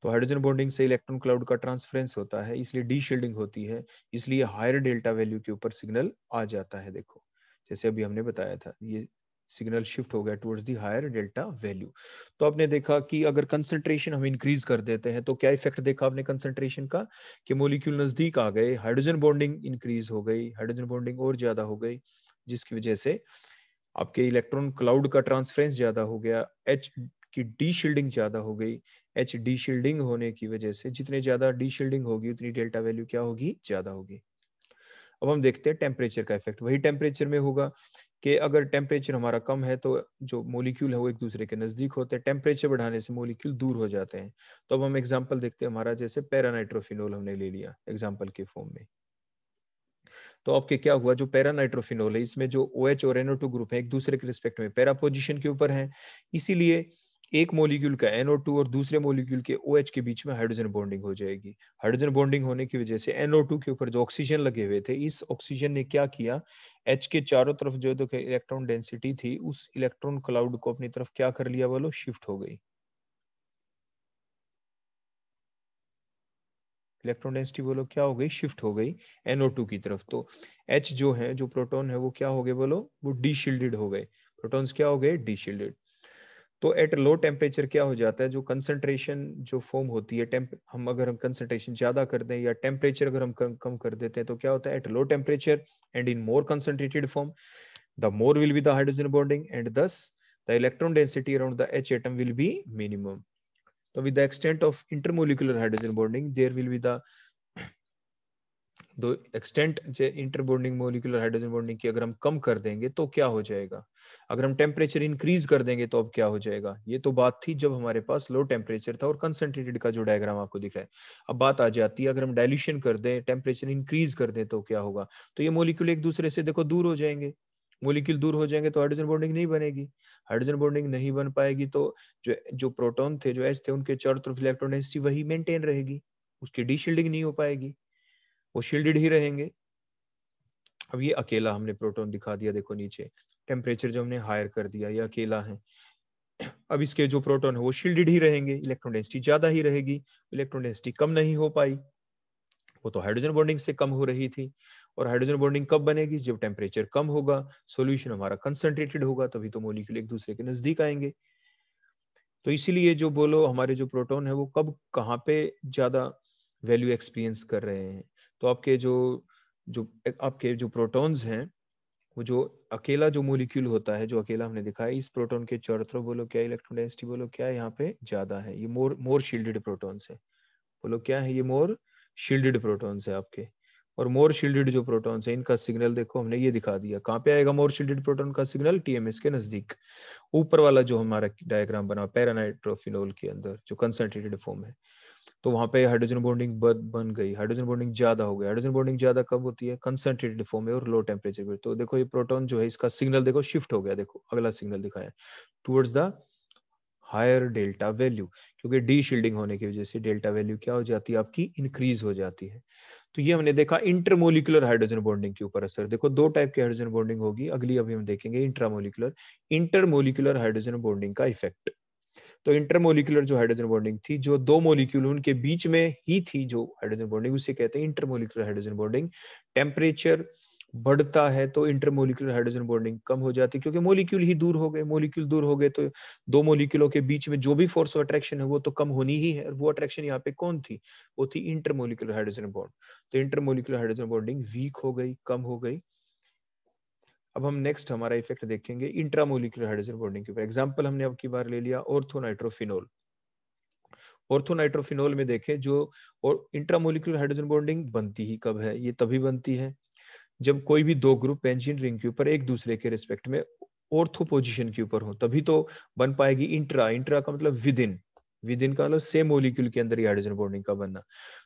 तो हाइड्रोजन बॉन्डिंग से इलेक्ट्रॉन क्लाउड का ट्रांसफरेंस होता है, इसलिए डी शील्डिंग होती है, इसलिए हायर डेल्टा वैल्यू के ऊपर सिग्नल आ जाता है। देखो जैसे अभी हमने बताया था, ये सिग्नल शिफ्ट हो गया towards the higher delta value. तो आपने देखा कि अगर कंसंट्रेशन हम इंक्रीज कर देते हैं तो क्या इफेक्ट देखा आपने कंसंट्रेशन का, कि मॉलिक्यूल नजदीक आ गए, हाइड्रोजन बॉन्डिंग इंक्रीज हो गई, हाइड्रोजन बॉन्डिंग और ज्यादा हो गई, जिसकी वजह से आपके इलेक्ट्रॉन क्लाउड का ट्रांसफरेंस ज्यादा हो गया, H की डी शील्डिंग ज्यादा हो गई। H डी शील्डिंग होने की वजह से जितने ज्यादा डी शील्डिंग होगी उतनी डेल्टा वैल्यू क्या होगी, ज्यादा होगी। अब हम देखते हैं टेम्परेचर का इफेक्ट। वही टेम्परेचर में होगा कि अगर टेम्परेचर हमारा कम है तो जो मोलिक्यूल है वो एक दूसरे के नजदीक होते हैं, टेम्परेचर बढ़ाने से मोलिक्यूल दूर हो जाते हैं। तो अब हम एग्जांपल देखते हैं, हमारा जैसे पैरानाइट्रोफिनोल हमने ले लिया एग्जांपल के फॉर्म में। तो आपके क्या हुआ, जो पैरानाइट्रोफिनोल है इसमें जो OH और NO2 ग्रुप है एक दूसरे के रिस्पेक्ट में पैरा पोजीशन के ऊपर है, इसीलिए एक मोलिक्यूल का NO2 और दूसरे मोलिक्यूल के OH के बीच में हाइड्रोजन बॉन्डिंग हो जाएगी। हाइड्रोजन बॉन्डिंग होने की वजह से NO2 के ऊपर जो ऑक्सीजन लगे हुए थे, इस ऑक्सीजन ने क्या किया, H के चारों तरफ जो इलेक्ट्रॉन डेंसिटी थी उस इलेक्ट्रॉन क्लाउड को अपनी तरफ क्या कर लिया, बोलो शिफ्ट हो गई। इलेक्ट्रॉन डेंसिटी बोलो क्या हो गई, शिफ्ट हो गई NO2 की तरफ। तो H जो है, जो प्रोटॉन है वो क्या हो गए, बोलो वो डीशील्डेड हो गए, प्रोटॉन्स क्या हो गए, डीशील्डेड। तो एट लो टेम्परेचर क्या हो जाता है, जो कंसंट्रेशन जो फॉर्म होती है हम अगर हम कंसंट्रेशन ज्यादा कर दें या टेम्परेचर अगर हम कम कर देते हैं तो क्या होता है, at low temperature and in more concentrated form the more will be the hydrogen bonding and thus the electron density around the H atom will be minimum. So with the extent of intermolecular hydrogen bonding there will be the extent interbonding molecular hydrogen bonding की अगर हम कम कर देंगे तो क्या हो जाएगा, अगर हम टेम्परेचर इंक्रीज कर देंगे तो अब क्या हो जाएगा। ये तो बात थी जब हमारे पास लो टेम्परेचर था और कंसंट्रेटेड का जो डायग्राम आपको दिख रहा है। अब बात आ जाती है अगर हम डायल्यूशन कर दें, टेम्परेचर इंक्रीज कर दें तो क्या होगा, तो ये मोलिक्यूल एक दूसरे से देखो दूर हो जाएंगे। मोलिक्यूल दूर हो जाएंगे तो हाइड्रोजन बॉन्डिंग नहीं बनेगी, हाइड्रोजन बॉन्डिंग नहीं बन पाएगी तो जो जो प्रोटॉन थे, जो एच थे, उनके चारों तरफ इलेक्ट्रॉन डेंसिटी वही मेंटेन रहेगी, उसकी डीशील्डिंग नहीं हो पाएगी, वो शील्डेड ही रहेंगे। अब ये अकेला हमने प्रोटॉन दिखा दिया, देखो नीचे टेम्परेचर जो हमने हायर कर दिया, ये अकेला है। अब इसके जो प्रोटॉन है वो शील्डेड ही रहेंगे, इलेक्ट्रॉन डेंसिटी ज्यादा ही रहेगी, इलेक्ट्रॉन डेंसिटी कम नहीं हो पाई, वो तो हाइड्रोजन बॉन्डिंग से कम हो रही थी। और हाइड्रोजन बॉन्डिंग कब बनेगी, जब टेम्परेचर कम होगा, सॉल्यूशन हमारा कंसंट्रेटेड होगा, तभी तो मॉलिक्यूल एक दूसरे के नजदीक आएंगे। तो इसीलिए जो बोलो हमारे जो प्रोटॉन है वो कब कहाँ पे ज्यादा वैल्यू एक्सपीरियंस कर रहे हैं, तो आपके जो जो आपके जो प्रोटॉन्स हैं, वो जो अकेला जो मोलिक्यूल होता है, जो अकेला हमने दिखा है, इस प्रोटॉन के चारों तरफ बोलो क्या इलेक्ट्रॉन डेंसिटी बोलो क्या है, यहाँ पे ज्यादा है, ये मोर मोर शील्डेड प्रोटॉन्स है, बोलो क्या है, ये मोर शील्डेड प्रोटॉन्स है आपके। और मोर शील्डेड जो प्रोटॉन्स है इनका सिग्नल देखो हमने ये दिखा दिया, कहाँ पे आएगा मोर शील्डेड प्रोटॉन का सिग्नल, TMS के नजदीक। ऊपर वाला जो हमारा डायग्राम बना पैरानाइट्रोफिनोल के अंदर जो कंसंट्रेटेड फॉर्म है, तो वहां पे हाइड्रोजन बॉन्डिंग बन गई, हाइड्रोजन बॉन्डिंग ज्यादा हो गई। हाइड्रोजन बॉन्डिंग ज्यादा कब होती है, कंसंट्रेटेड फॉर्म में और लो टेम्परेचर पे। तो देखो ये प्रोटॉन जो है इसका सिग्नल देखो शिफ्ट हो गया, देखो अगला सिग्नल दिखाया towards the higher delta value, क्योंकि डी शील्डिंग होने की वजह से डेल्टा वैल्यू क्या हो जाती है आपकी, इंक्रीज हो जाती है। तो ये हमने देखा इंटरमोलिकुलर हाइड्रोजन बॉन्डिंग के ऊपर असर। देखो दो टाइप की हाइड्रोजन बॉन्डिंग होगी, अगली अभी हम देखेंगे इंट्रामोलिकुलर, इंटरमोलिकुलर हाइड्रोजन बॉन्डिंग का इफेक्ट। तो इंटरमोलिकुलर जो हाइड्रोजन बॉन्डिंग थी, जो दो मोलिक्यूल उनके बीच में ही थी जो हाइड्रोजन बॉन्डिंग, उसे कहते हैं इंटरमोलिकुलर हाइड्रोजन बॉन्डिंग। टेम्परेचर बढ़ता है तो इंटरमोलिकुलर हाइड्रोजन बॉन्डिंग कम हो जाती है, क्योंकि मोलिक्यूल ही दूर हो गए, मोलिक्यूल दूर हो गए तो दो मोलिक्यूलों के बीच में जो भी फोर्स ऑफ अट्रैक्शन है वो तो कम होनी ही है। वो अट्रैक्शन यहाँ पे कौन थी, वो थी इंटरमोलिकुलर हाइड्रोजन बॉन्ड। तो इंटरमोलिकुलर हाइड्रोजन बॉन्डिंग वीक हो गई, कम हो गई। अब हम नेक्स्ट हमारा इफेक्ट देखेंगे इंट्रामोलिकुलर हाइड्रोजन बॉन्डिंग के ऊपर। एग्जांपल हमने अब की बार ले लिया ऑर्थोनाइट्रोफिनोल। ऑर्थोनाइट्रोफिनोल में देखें जो और इंट्रामोलिकुलर हाइड्रोजन बॉन्डिंग बनती ही कब है, ये तभी बनती है जब कोई भी दो ग्रुप बेंजीन रिंग के ऊपर एक दूसरे के रिस्पेक्ट में ऑर्थो पोजीशन के ऊपर हो, तभी तो बन पाएगी इंट्रा। इंट्रा का मतलब विद इन, विद इन का मतलब सेम मोलिक्यूल के अंदर ही हाइड्रोजन बॉन्डिंग का बनना।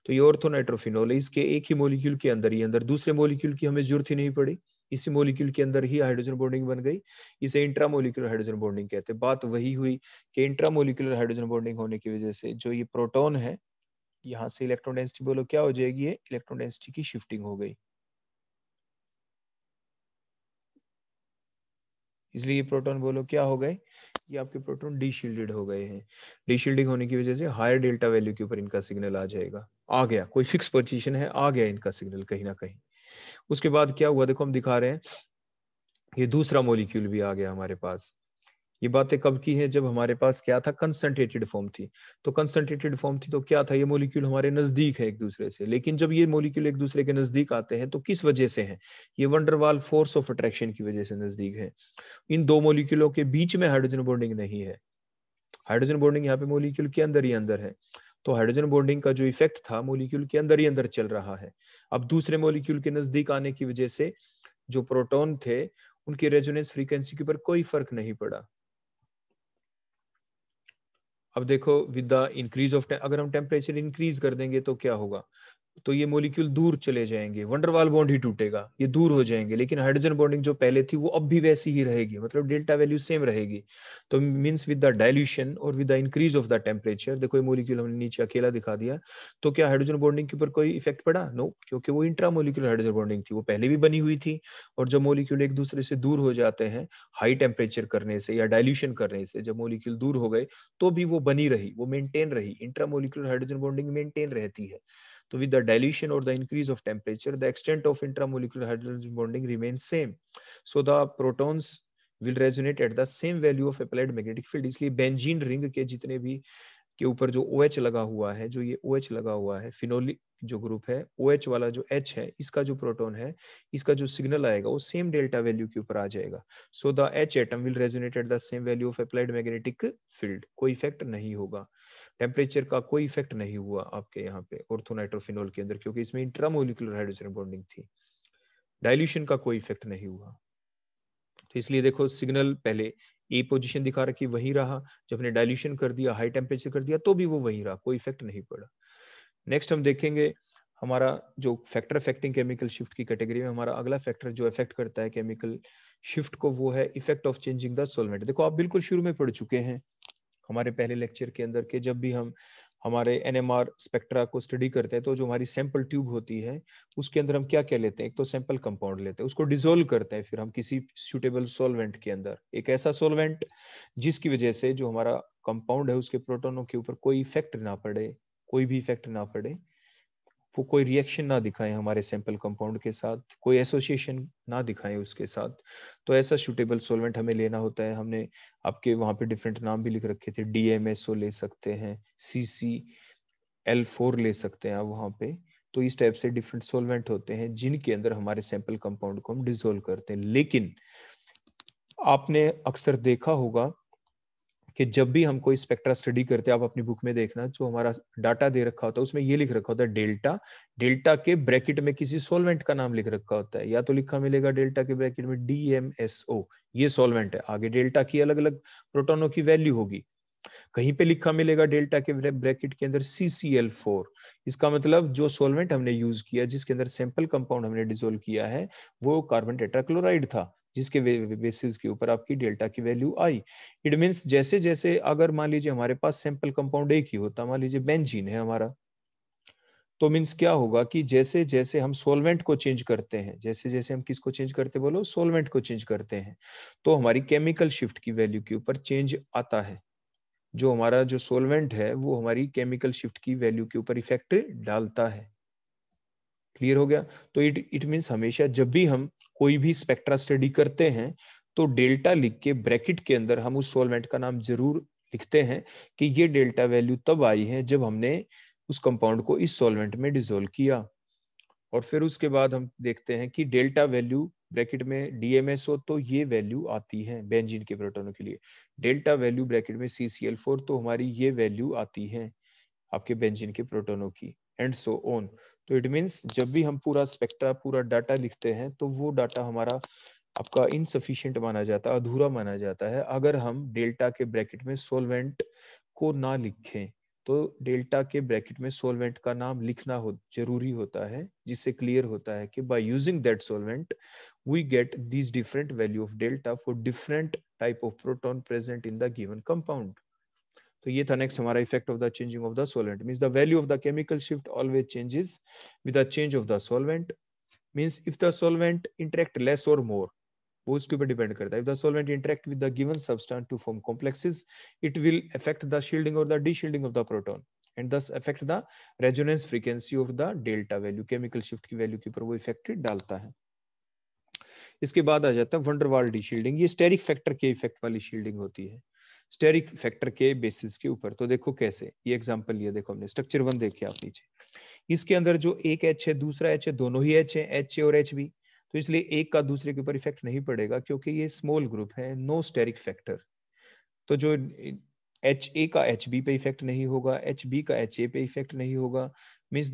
तो ये ऑर्थोनाइट्रोफिनोल है, इसके एक ही मोलिक्यूल के अंदर ही अंदर दूसरे मोलिक्यूल की हमें जरूरत ही नहीं पड़ी, इसी मोलिक्यूल के अंदर ही हाइड्रोजन बॉन्डिंग बन गई। इसे इंट्रामोलिकुलर हाइड्रोजन बॉन्डिंग कहते हैं। बात वही हुई कि इंट्रामोलिकुलर हाइड्रोजन बॉन्डिंग होने की वजह से जो ये प्रोटॉन है, यहाँ से इलेक्ट्रॉन डेंसिटी बोलो क्या हो जाएगी, ये इलेक्ट्रॉन डेंसिटी की शिफ्टिंग हो गई, इसलिए ये प्रोटॉन बोलो क्या हो गए, ये आपके प्रोटॉन डीशील्डेड हो गए हैं। डीशील्डिंग होने की वजह से हायर डेल्टा वैल्यू के ऊपर इनका सिग्नल आ जाएगा, आ गया, कोई फिक्स पोजीशन है, आ गया इनका सिग्नल कहीं ना कहीं। उसके बाद क्या हुआ, देखो हम दिखा रहे हैं ये दूसरा मॉलिक्यूल भी आ गया हमारे पास। ये बातें कब की है, जब हमारे पास क्या था, कंसंट्रेटेड फॉर्म थी। तो कंसंट्रेटेड फॉर्म थी तो क्या था, ये मॉलिक्यूल हमारे नजदीक है एक दूसरे से। लेकिन जब ये मॉलिक्यूल एक दूसरे के नजदीक आते हैं तो किस वजह से है, ये वंडरवाल फोर्स ऑफ अट्रैक्शन की वजह से नजदीक है। इन दो मॉलिक्यूलों के बीच में हाइड्रोजन बॉन्डिंग नहीं है, हाइड्रोजन बॉन्डिंग यहाँ पे मॉलिक्यूल के अंदर ही अंदर है। तो हाइड्रोजन बॉन्डिंग का जो इफेक्ट था मॉलिक्यूल के अंदर ही अंदर चल रहा है। अब दूसरे मॉलिक्यूल के नजदीक आने की वजह से जो प्रोटॉन थे उनकी रेजोनेंस फ्रीक्वेंसी के ऊपर कोई फर्क नहीं पड़ा। अब देखो विद द इंक्रीज ऑफ, अगर हम टेम्परेचर इंक्रीज कर देंगे तो क्या होगा, तो ये मॉलिक्यूल दूर चले जाएंगे, वंडरवाल बॉन्ड ही टूटेगा, ये दूर हो जाएंगे। लेकिन हाइड्रोजन बॉन्डिंग जो पहले थी वो अब भी वैसी ही रहेगी, मतलब डेल्टा वैल्यू सेम रहेगी। तो मींस विद द डाइल्यूशन और with the increase of the temperature, देखो ये मॉलिक्यूल हमने नीचे अकेला दिखा दिया, तो क्या हाइड्रोजन बॉन्डिंग के ऊपर कोई इफेक्ट पड़ा? नो, क्योंकि वो इंट्रामोलिकुलर हाइड्रोजन बॉन्डिंग थी, वो पहले भी बनी हुई थी। और जब मॉलिक्यूल एक दूसरे से दूर हो जाते हैं हाई टेम्परेचर करने से या डाइल्यूशन करने से, जब मॉलिक्यूल दूर हो गए तो भी वो बनी रही, वो मेंटेन रही, इंट्रामोलिकुलर हाइड्रोजन बॉन्डिंग मेंटेन रहती है। So with the dilution or the increase of temperature, the extent of intramolecular hydrogen bonding remains same. So the protons will resonate at the same value of applied magnetic field. इसलिए benzene ring के जितने भी के ऊपर जो OH लगा हुआ है, जो ये OH लगा हुआ है, फिनोलिक जो ग्रुप है, OH वाला जो H है, इसका जो प्रोटॉन है, इसका जो सिग्नल आएगा वो सेम डेल्टा वैल्यू के ऊपर आ जाएगा। So the H atom will resonate at the same value of applied magnetic field, कोई इफेक्ट नहीं होगा। टेम्परेचर का कोई इफेक्ट नहीं हुआ आपके यहाँ पे ऑर्थोनाइट्रोफिनोल के अंदर, क्योंकि इसमें इंट्रामोलिकुलर हाइड्रोजन बॉन्डिंग थी। डाइल्यूशन का कोई इफेक्ट नहीं हुआ। तो इसलिए देखो सिग्नल पहले ए पोजीशन दिखा रखी, वही रहा, जब हमने डाइल्यूशन कर दिया, हाई टेम्परेचर कर दिया, तो भी वो वही रहा, कोई इफेक्ट नहीं पड़ा। नेक्स्ट हम देखेंगे हमारा जो फैक्टर अफेक्टिंग केमिकल शिफ्ट की कैटेगरी में हमारा अगला फैक्टर जो इफेक्ट करता है केमिकल शिफ्ट को, वो है effect of changing the solvent. देखो आप बिल्कुल शुरू में पढ़ चुके हैं हमारे पहले लेक्चर के अंदर के, जब भी हम हमारे NMR स्पेक्ट्रा को स्टडी करते हैं तो जो हमारी सैंपल ट्यूब होती है उसके अंदर हम क्या क्या लेते हैं, एक तो सैंपल कंपाउंड लेते हैं, उसको डिसोल्व करते हैं, फिर हम किसी सूटेबल सॉल्वेंट के अंदर, एक ऐसा सॉल्वेंट जिसकी वजह से जो हमारा कंपाउंड है उसके प्रोटोनों के ऊपर कोई इफेक्ट ना पड़े, कोई भी इफेक्ट ना पड़े, वो कोई रिएक्शन ना दिखाएं हमारे सैंपल कंपाउंड के साथ, कोई एसोसिएशन ना दिखाएं उसके साथ। तो ऐसा सूटेबल सॉल्वेंट हमें लेना होता है। हमने आपके वहां पे डिफरेंट नाम भी लिख रखे थे, DMSO ले सकते हैं, CCl4 ले सकते हैं आप वहां पे। तो इस टाइप से डिफरेंट सॉल्वेंट होते हैं जिनके अंदर हमारे सैंपल कंपाउंड को हम डिसोल्व करते हैं। लेकिन आपने अक्सर देखा होगा कि जब भी हम कोई स्पेक्ट्रा स्टडी करते हैं, आप अपनी बुक में देखना, जो हमारा डाटा दे रखा होता है उसमें ये लिख रखा होता है डेल्टा, डेल्टा के ब्रैकेट में किसी सॉल्वेंट का नाम लिख रखा होता है, या तो लिखा मिलेगा डेल्टा के ब्रैकेट में DMSO, ये सॉल्वेंट है, आगे डेल्टा की अलग अलग प्रोटोनों की वैल्यू होगी। कहीं पे लिखा मिलेगा डेल्टा के ब्रैकेट के अंदर CCl4, इसका मतलब जो सॉल्वेंट हमने यूज किया, जिसके अंदर सैंपल कंपाउंड हमने डिसोल्व किया है, वो कार्बन टेट्राक्लोराइड था, जिसके बेसिस के ऊपर आपकी डेल्टा की वैल्यू आई। इट मींस जैसे जैसे अगर मान लीजिए हमारे पास सैंपल कंपाउंड एक ही होता, मान लीजिए बेंजीन है हमारा, तो मींस क्या होगा कि जैसे जैसे हम सॉल्वेंट को चेंज करते हैं, जैसे जैसे हम किसको चेंज करते, बोलो सॉल्वेंट को चेंज करते हैं, तो हमारी केमिकल शिफ्ट की वैल्यू के ऊपर चेंज आता है। जो हमारा जो सॉल्वेंट है वो हमारी केमिकल शिफ्ट की वैल्यू के ऊपर इफेक्ट डालता है। क्लियर हो गया? तो इट मींस हमेशा जब भी हम कोई भी स्पेक्ट्रा स्टडी करते हैं तो डेल्टा लिख के ब्रैकेट के अंदर हम उस सॉल्वेंट का नाम जरूर लिखते हैं कि ये डेल्टा वैल्यू तब आई है जब हमने उस कंपाउंड को इस सॉल्वेंट में डिसोल्व किया। और फिर उसके बाद हम देखते हैं कि डेल्टा वैल्यू ब्रैकेट में DMSO, तो ये वैल्यू आती है बेंजीन के प्रोटोनों के लिए, डेल्टा वैल्यू ब्रैकेट में CCl4, तो हमारी ये वैल्यू आती है आपके बेंजीन के प्रोटोनों की, एंड सो ऑन। तो इट मींस जब भी हम पूरा स्पेक्ट्रा पूरा डाटा लिखते हैं तो वो डाटा हमारा आपका इनसफिशिएंट माना जाता है, अधूरा माना जाता है, अगर हम डेल्टा के ब्रैकेट में सॉल्वेंट को ना लिखें। तो डेल्टा के ब्रैकेट में सॉल्वेंट का नाम लिखना जरूरी होता है, जिससे क्लियर होता है कि by using that solvent we get this different value of delta for different type of proton present in the given compound. तो ये था नेक्स्ट हमारा effect of the changing of the solvent. Means the value of the chemical shift always changes with the change of the solvent. Means if the solvent interact less और more, वो उसके ऊपर depend करता है। If the solvent interact with the given substance to form complexes, it will affect the shielding और the deshielding of the proton and thus affect the resonance frequency of the delta value। Chemical shift की value के ऊपर वो effect डालता है। इसके बाद आ जाता है वंडरवाल डीशील्डिंग। ये स्टेरिक फैक्टर के इफेक्ट वाली शील्डिंग होती है, स्टेरिक फैक्टर के बेसिस के ऊपर। तो देखो कैसे, ये एग्जांपल लिया, देखो हमने स्ट्रक्चर 1 देखिए आप नीचे, इसके अंदर जो एक H है दूसरा H है, दोनों ही H है, H और H भी, तो इसलिए एक का दूसरे के ऊपर इफेक्ट नहीं पड़ेगा क्योंकि ये स्मॉल ग्रुप है, नो स्टेरिक फैक्टर। तो जो HA का HB पे इफेक्ट नहीं होगा, HB का HA पे इफेक्ट नहीं होगा. Means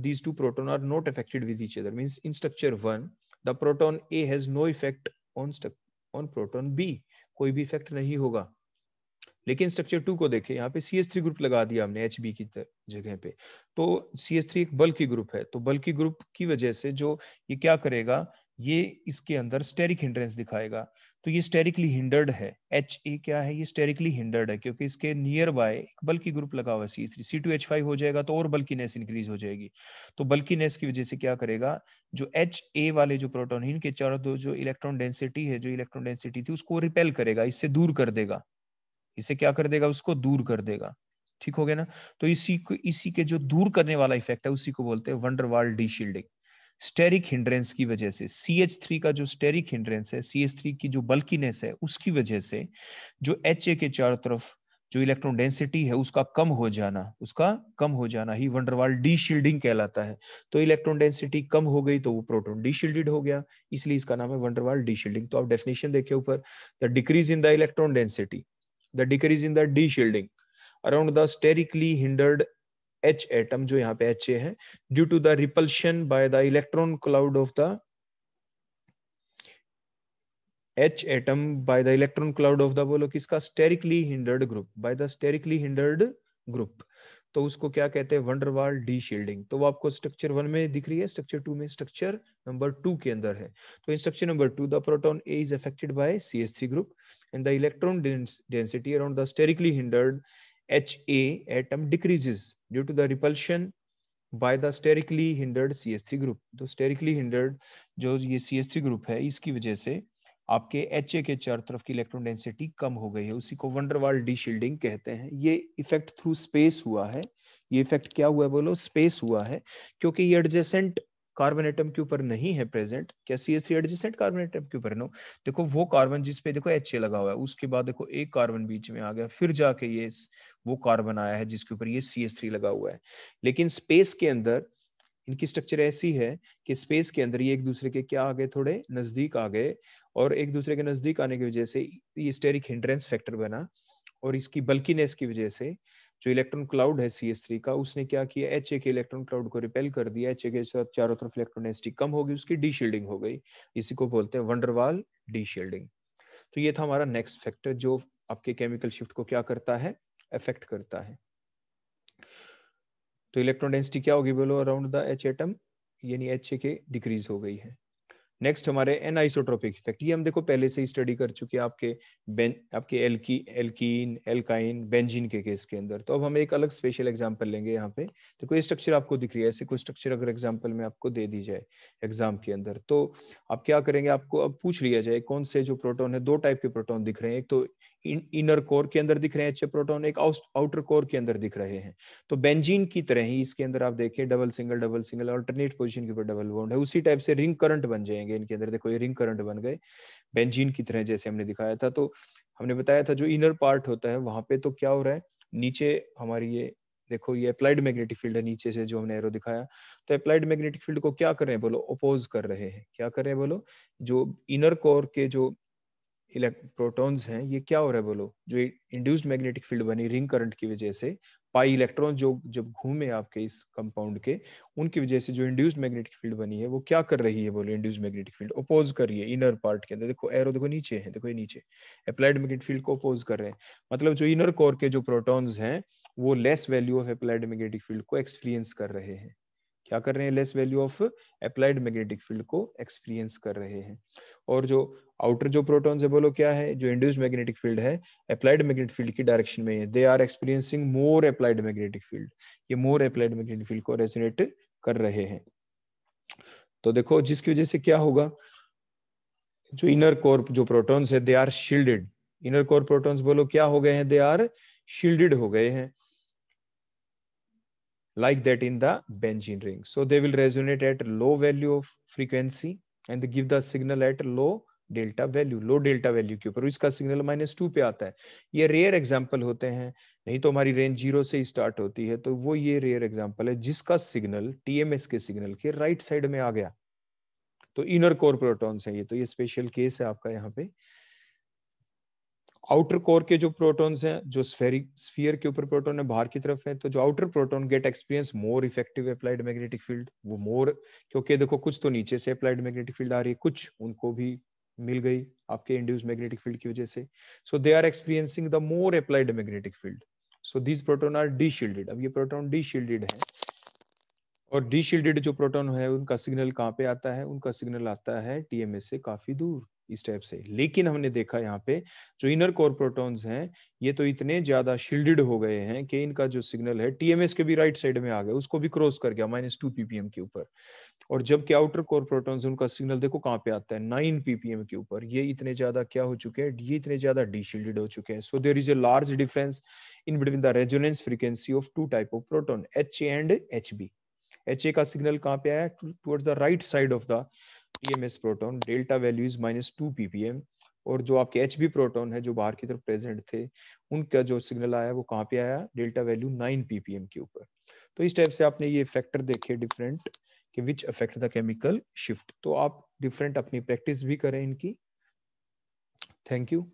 these two proton are not affected with each other. Means in structure 1 the proton A has no effect on proton B. कोई भी इफेक्ट नहीं होगा. लेकिन स्ट्रक्चर 2 को देखें, यहाँ पे CH3 ग्रुप लगा दिया हमने HB की जगह पे. तो CH3 एक बल्की ग्रुप है, तो बल्की ग्रुप की वजह से जो ये क्या करेगा, ये इसके अंदर स्टेरिक हिंड्रेंस दिखाएगा. तो ये स्टेरिकली हिंडर्ड है. HA क्या है, ये स्टेरिकली हिंडर्ड है क्योंकि इसके नियर बाय एक बल्की ग्रुप लगा हुआ है CH3. C2H5 हो जाएगा तो और बल्कीनेस इंक्रीज हो जाएगी. तो बल्कीनेस की वजह से क्या करेगा, जो HA वाले जो प्रोटॉन इनके चारों दो जो इलेक्ट्रॉन डेंसिटी है, जो इलेक्ट्रॉन डेंसिटी थी उसको रिपेल करेगा, इससे दूर कर देगा. इसे क्या कर देगा, उसको दूर कर देगा. ठीक हो गया ना. तो इसी के जो दूर करने वाला इफेक्ट है उसी को बोलते हैं वंडर वाल डीशील्डिंग. स्टेरिक हिंड्रेंस की वजह से CH3 का जो स्टेरिक हिंड्रेंस है, CH3 की जो बल्कीनेस है उसकी वजह से जो HA के चारों तरफ जो इलेक्ट्रॉन डेंसिटी है उसका कम हो जाना ही वंडरवाल डीशील्डिंग कहलाता है. तो इलेक्ट्रॉन डेंसिटी कम हो गई तो वो प्रोटॉन डीशील्डेड हो गया, इसलिए इसका नाम है वंडरवाल डीशील्डिंग. तो आप डेफिनेशन देखिए ऊपर, the decrease in the electron density, the decrease in the d shielding around the sterically hindered H atom, जो यहाँ पे HA है, due to the repulsion by the electron cloud of the H atom by the electron cloud of the, बोलो किसका, sterically hindered group, by the sterically hindered group. तो उसको क्या कहते हैं, वंडरवाल डी शील्डिंग. तो वो आपको स्ट्रक्चर 1 में दिख रही है, स्ट्रक्चर 2 में, स्ट्रक्चर नंबर 2 के अंदर है. तो इन structure number 2 the proton A is affected by CH3 group and the electron density around the sterically hindered HA atom decreases due to the repulsion by the sterically hindered CH3 group. तो sterically hindered जो ये CH3 group है इसकी वजह से आपके HA के चारों तरफ की इलेक्ट्रॉन डेंसिटी कम हो गई है, उसी को वंडरवाल डीशील्डिंग कहते हैं. ये इफेक्ट थ्रू स्पेस हुआ है. ये इफेक्ट क्या हुआ है बोलो, स्पेस हुआ है, क्योंकि ये एडजेसेंट कार्बन एटम के ऊपर नहीं है प्रेजेंट. क्या CH3 एडजेसेंट कार्बन एटम के ऊपर? नो. देखो वो कार्बन जिसपे देखो HA लगा हुआ है, उसके बाद देखो एक कार्बन बीच में आ गया, फिर जाके ये वो कार्बन आया है जिसके ऊपर ये CH3 लगा हुआ है. लेकिन स्पेस के अंदर इनकी स्ट्रक्चर ऐसी है कि स्पेस के अंदर ये एक दूसरे के क्या आ गए, थोड़े नजदीक आ गए, और एक दूसरे के नजदीक आने की वजह से ये स्टेरिक हिंड्रेंस फैक्टर बना, और इसकी बल्कीनेस की वजह से जो इलेक्ट्रॉन क्लाउड है CH3 का, उसने क्या किया, HA के इलेक्ट्रॉन क्लाउड को रिपेल कर दिया. HA के चारों तरफ इलेक्ट्रॉन डेंसिटी कम हो गई, उसकी डीशील्डिंग हो गई. इसी को बोलते हैं वंडरवाल डीशील्डिंग. तो ये था हमारा नेक्स्ट फैक्टर जो आपके केमिकल शिफ्ट को क्या करता है, अफेक्ट करता है. तो इलेक्ट्रॉन डेंसिटी क्या होगी बोलो, अराउंड द H एटम, यानी HA के डिक्रीज हो गई है. नेक्स्ट हमारे एनआइसोट्रोपिक इफेक्ट, ये हम देखो पहले से ही स्टडी कर चुके हैं आपके एल्कीन, एल्काइन, बेंजीन के केस के अंदर. तो अब हम एक अलग स्पेशल एग्जांपल लेंगे. यहाँ पे तो कोई स्ट्रक्चर आपको दिख रही है, ऐसे कोई स्ट्रक्चर अगर एग्जांपल में आपको दे दी जाए एग्जाम के अंदर, तो आप क्या करेंगे, आपको अब पूछ लिया जाए कौन से जो प्रोटॉन है, दो टाइप के प्रोटॉन दिख रहे हैं, एक तो इनर कोर के अंदर दिख रहे हैं HA प्रोटॉन, एक आउटर कोर के अंदर दिख रहे हैं. तो बेंजीन की तरह ही इसके अंदर आप देखें डबल सिंगल अल्टरनेट पोजीशन के ऊपर डबल बॉन्ड है, उसी टाइप से रिंग करंट बन जाएंगे इनके अंदर. देखो ये रिंग करंट बन गए बेंजीन की तरह, जैसे हमने दिखाया था. तो हमने बताया था जो इनर पार्ट होता है वहां पे तो क्या हो रहा है, नीचे हमारी ये देखो ये अप्लाइड मैग्नेटिक फील्ड है, नीचे से जो हमने एरो दिखाया. तो अप्लाइड मैग्नेटिक फील्ड को क्या कर रहे हैं बोलो, अपोज कर रहे हैं. क्या कर रहे हैं बोलो, जो इनर कोर के जो प्रोटॉन्स हैं, ये क्या हो रहा है बोलो, जो इंड्यूस्ड मैग्नेटिक फील्ड बनी रिंग करंट की वजह से, पाई इलेक्ट्रॉन जो जब घूमे आपके इस कंपाउंड के, उनकी वजह से जो इंड्यूस्ड मैग्नेटिक फील्ड बनी है वो क्या कर रही है बोलो, इंड्यूस्ड मैग्नेटिक फील्ड अपोज कर रही है इनर पार्ट के अंदर. देखो एरो देखो नीचे है, देखो ये नीचे अप्लाइड मैग्नेटिक फील्ड को अपोज कर रहे हैं. मतलब जो इनर कोर के जो प्रोटॉन्स हैं वो less value of applied magnetic field को एक्सपीरियंस कर रहे हैं. क्या कर रहे हैं, less value of applied magnetic field को एक्सपीरियंस कर रहे हैं. और जो आउटर जो प्रोटॉन्स है बोलो क्या है, जो इंड्यूस्ड मैग्नेटिक फील्ड है अप्लाइड मैग्नेटिक फील्ड की डायरेक्शन में है, they are experiencing more applied magnetic field. ये मोर अप्लाइड मैग्नेटिक फील्ड को रेजोनेट कर रहे हैं. तो देखो जिसकी वजह से क्या होगा, जो इनर कोर जो प्रोटॉन्स है they are shielded. Inner core protons बोलो क्या हो गए हैं, दे आर शील्डेड हो गए हैं, like that in the benzene ring. So they will resonate at low value of frequency and they give the signal at low delta value, low delta value के ऊपर इसका सिग्नल -2 पे आता है. ये रेयर एग्जांपल होते हैं, नहीं तो हमारी रेंज 0 से ही स्टार्ट होती है. तो वो ये रेयर एग्जांपल है जिसका सिग्नल TMS के सिग्नल के राइट साइड में आ गया. तो इनर कोर प्रोटॉन्स है ये, तो ये स्पेशल केस है आपका यहाँ पे. आउटर कोर के जो प्रोटॉन्स हैं, जो स्फीयर के ऊपर प्रोटॉन है बाहर की तरफ है, तो जो outer proton gate experience more effective applied magnetic field, वो मोर, क्योंकि देखो कुछ तो नीचे से अप्लाइड मैग्नेटिक फील्ड आ रही है, कुछ उनको भी मिल गई आपके इंड्यूस मैग्नेटिक फील्ड की वजह से, so they are experiencing the more applied magnetic field, so these proton are deshielded. अब ये प्रोटॉन डी शील्डेड है, और डी शील्डेड जो प्रोटॉन है उनका सिग्नल कहाँ पे आता है, उनका सिग्नल आता है टीएमएस से काफी दूर इस टाइप से। लेकिन हमने देखा यहाँ पे जो इनर कोर प्रोटॉन्स हैं ये तो इतने ज्यादा शील्डेड हो गए हैं कि इनका जो सिग्नल है टीएमएस के भी राइट साइड में आ गया, उसको भी क्रॉस कर गया -2 ppm के ऊपर। और जबकि आउटर कोर प्रोटॉन्स उनका सिग्नल देखो कहाँ पे आता है 9 ppm के ऊपर, ये इतने ज्यादा क्या हो चुके हैं, ये इतने ज्यादा डी शील्डेड हो चुके हैं। So there is a large difference in between the resonance frequency of two type of proton, H and H B. H का सिग्नल कहाँ पे आया, towards the right side of the TMS proton, delta value is -2 ppm। और जो आपके H B proton है जो बाहर की तरफ प्रेजेंट थे, उनका जो सिग्नल आया वो कहाँ पे आया, डेल्टा वैल्यू 9 ppm के ऊपर। तो इस टाइप से आपने ये फैक्टर देखे डिफरेंट कि which affect the chemical shift. तो आप डिफरेंट अपनी प्रैक्टिस भी करें इनकी। Thank you.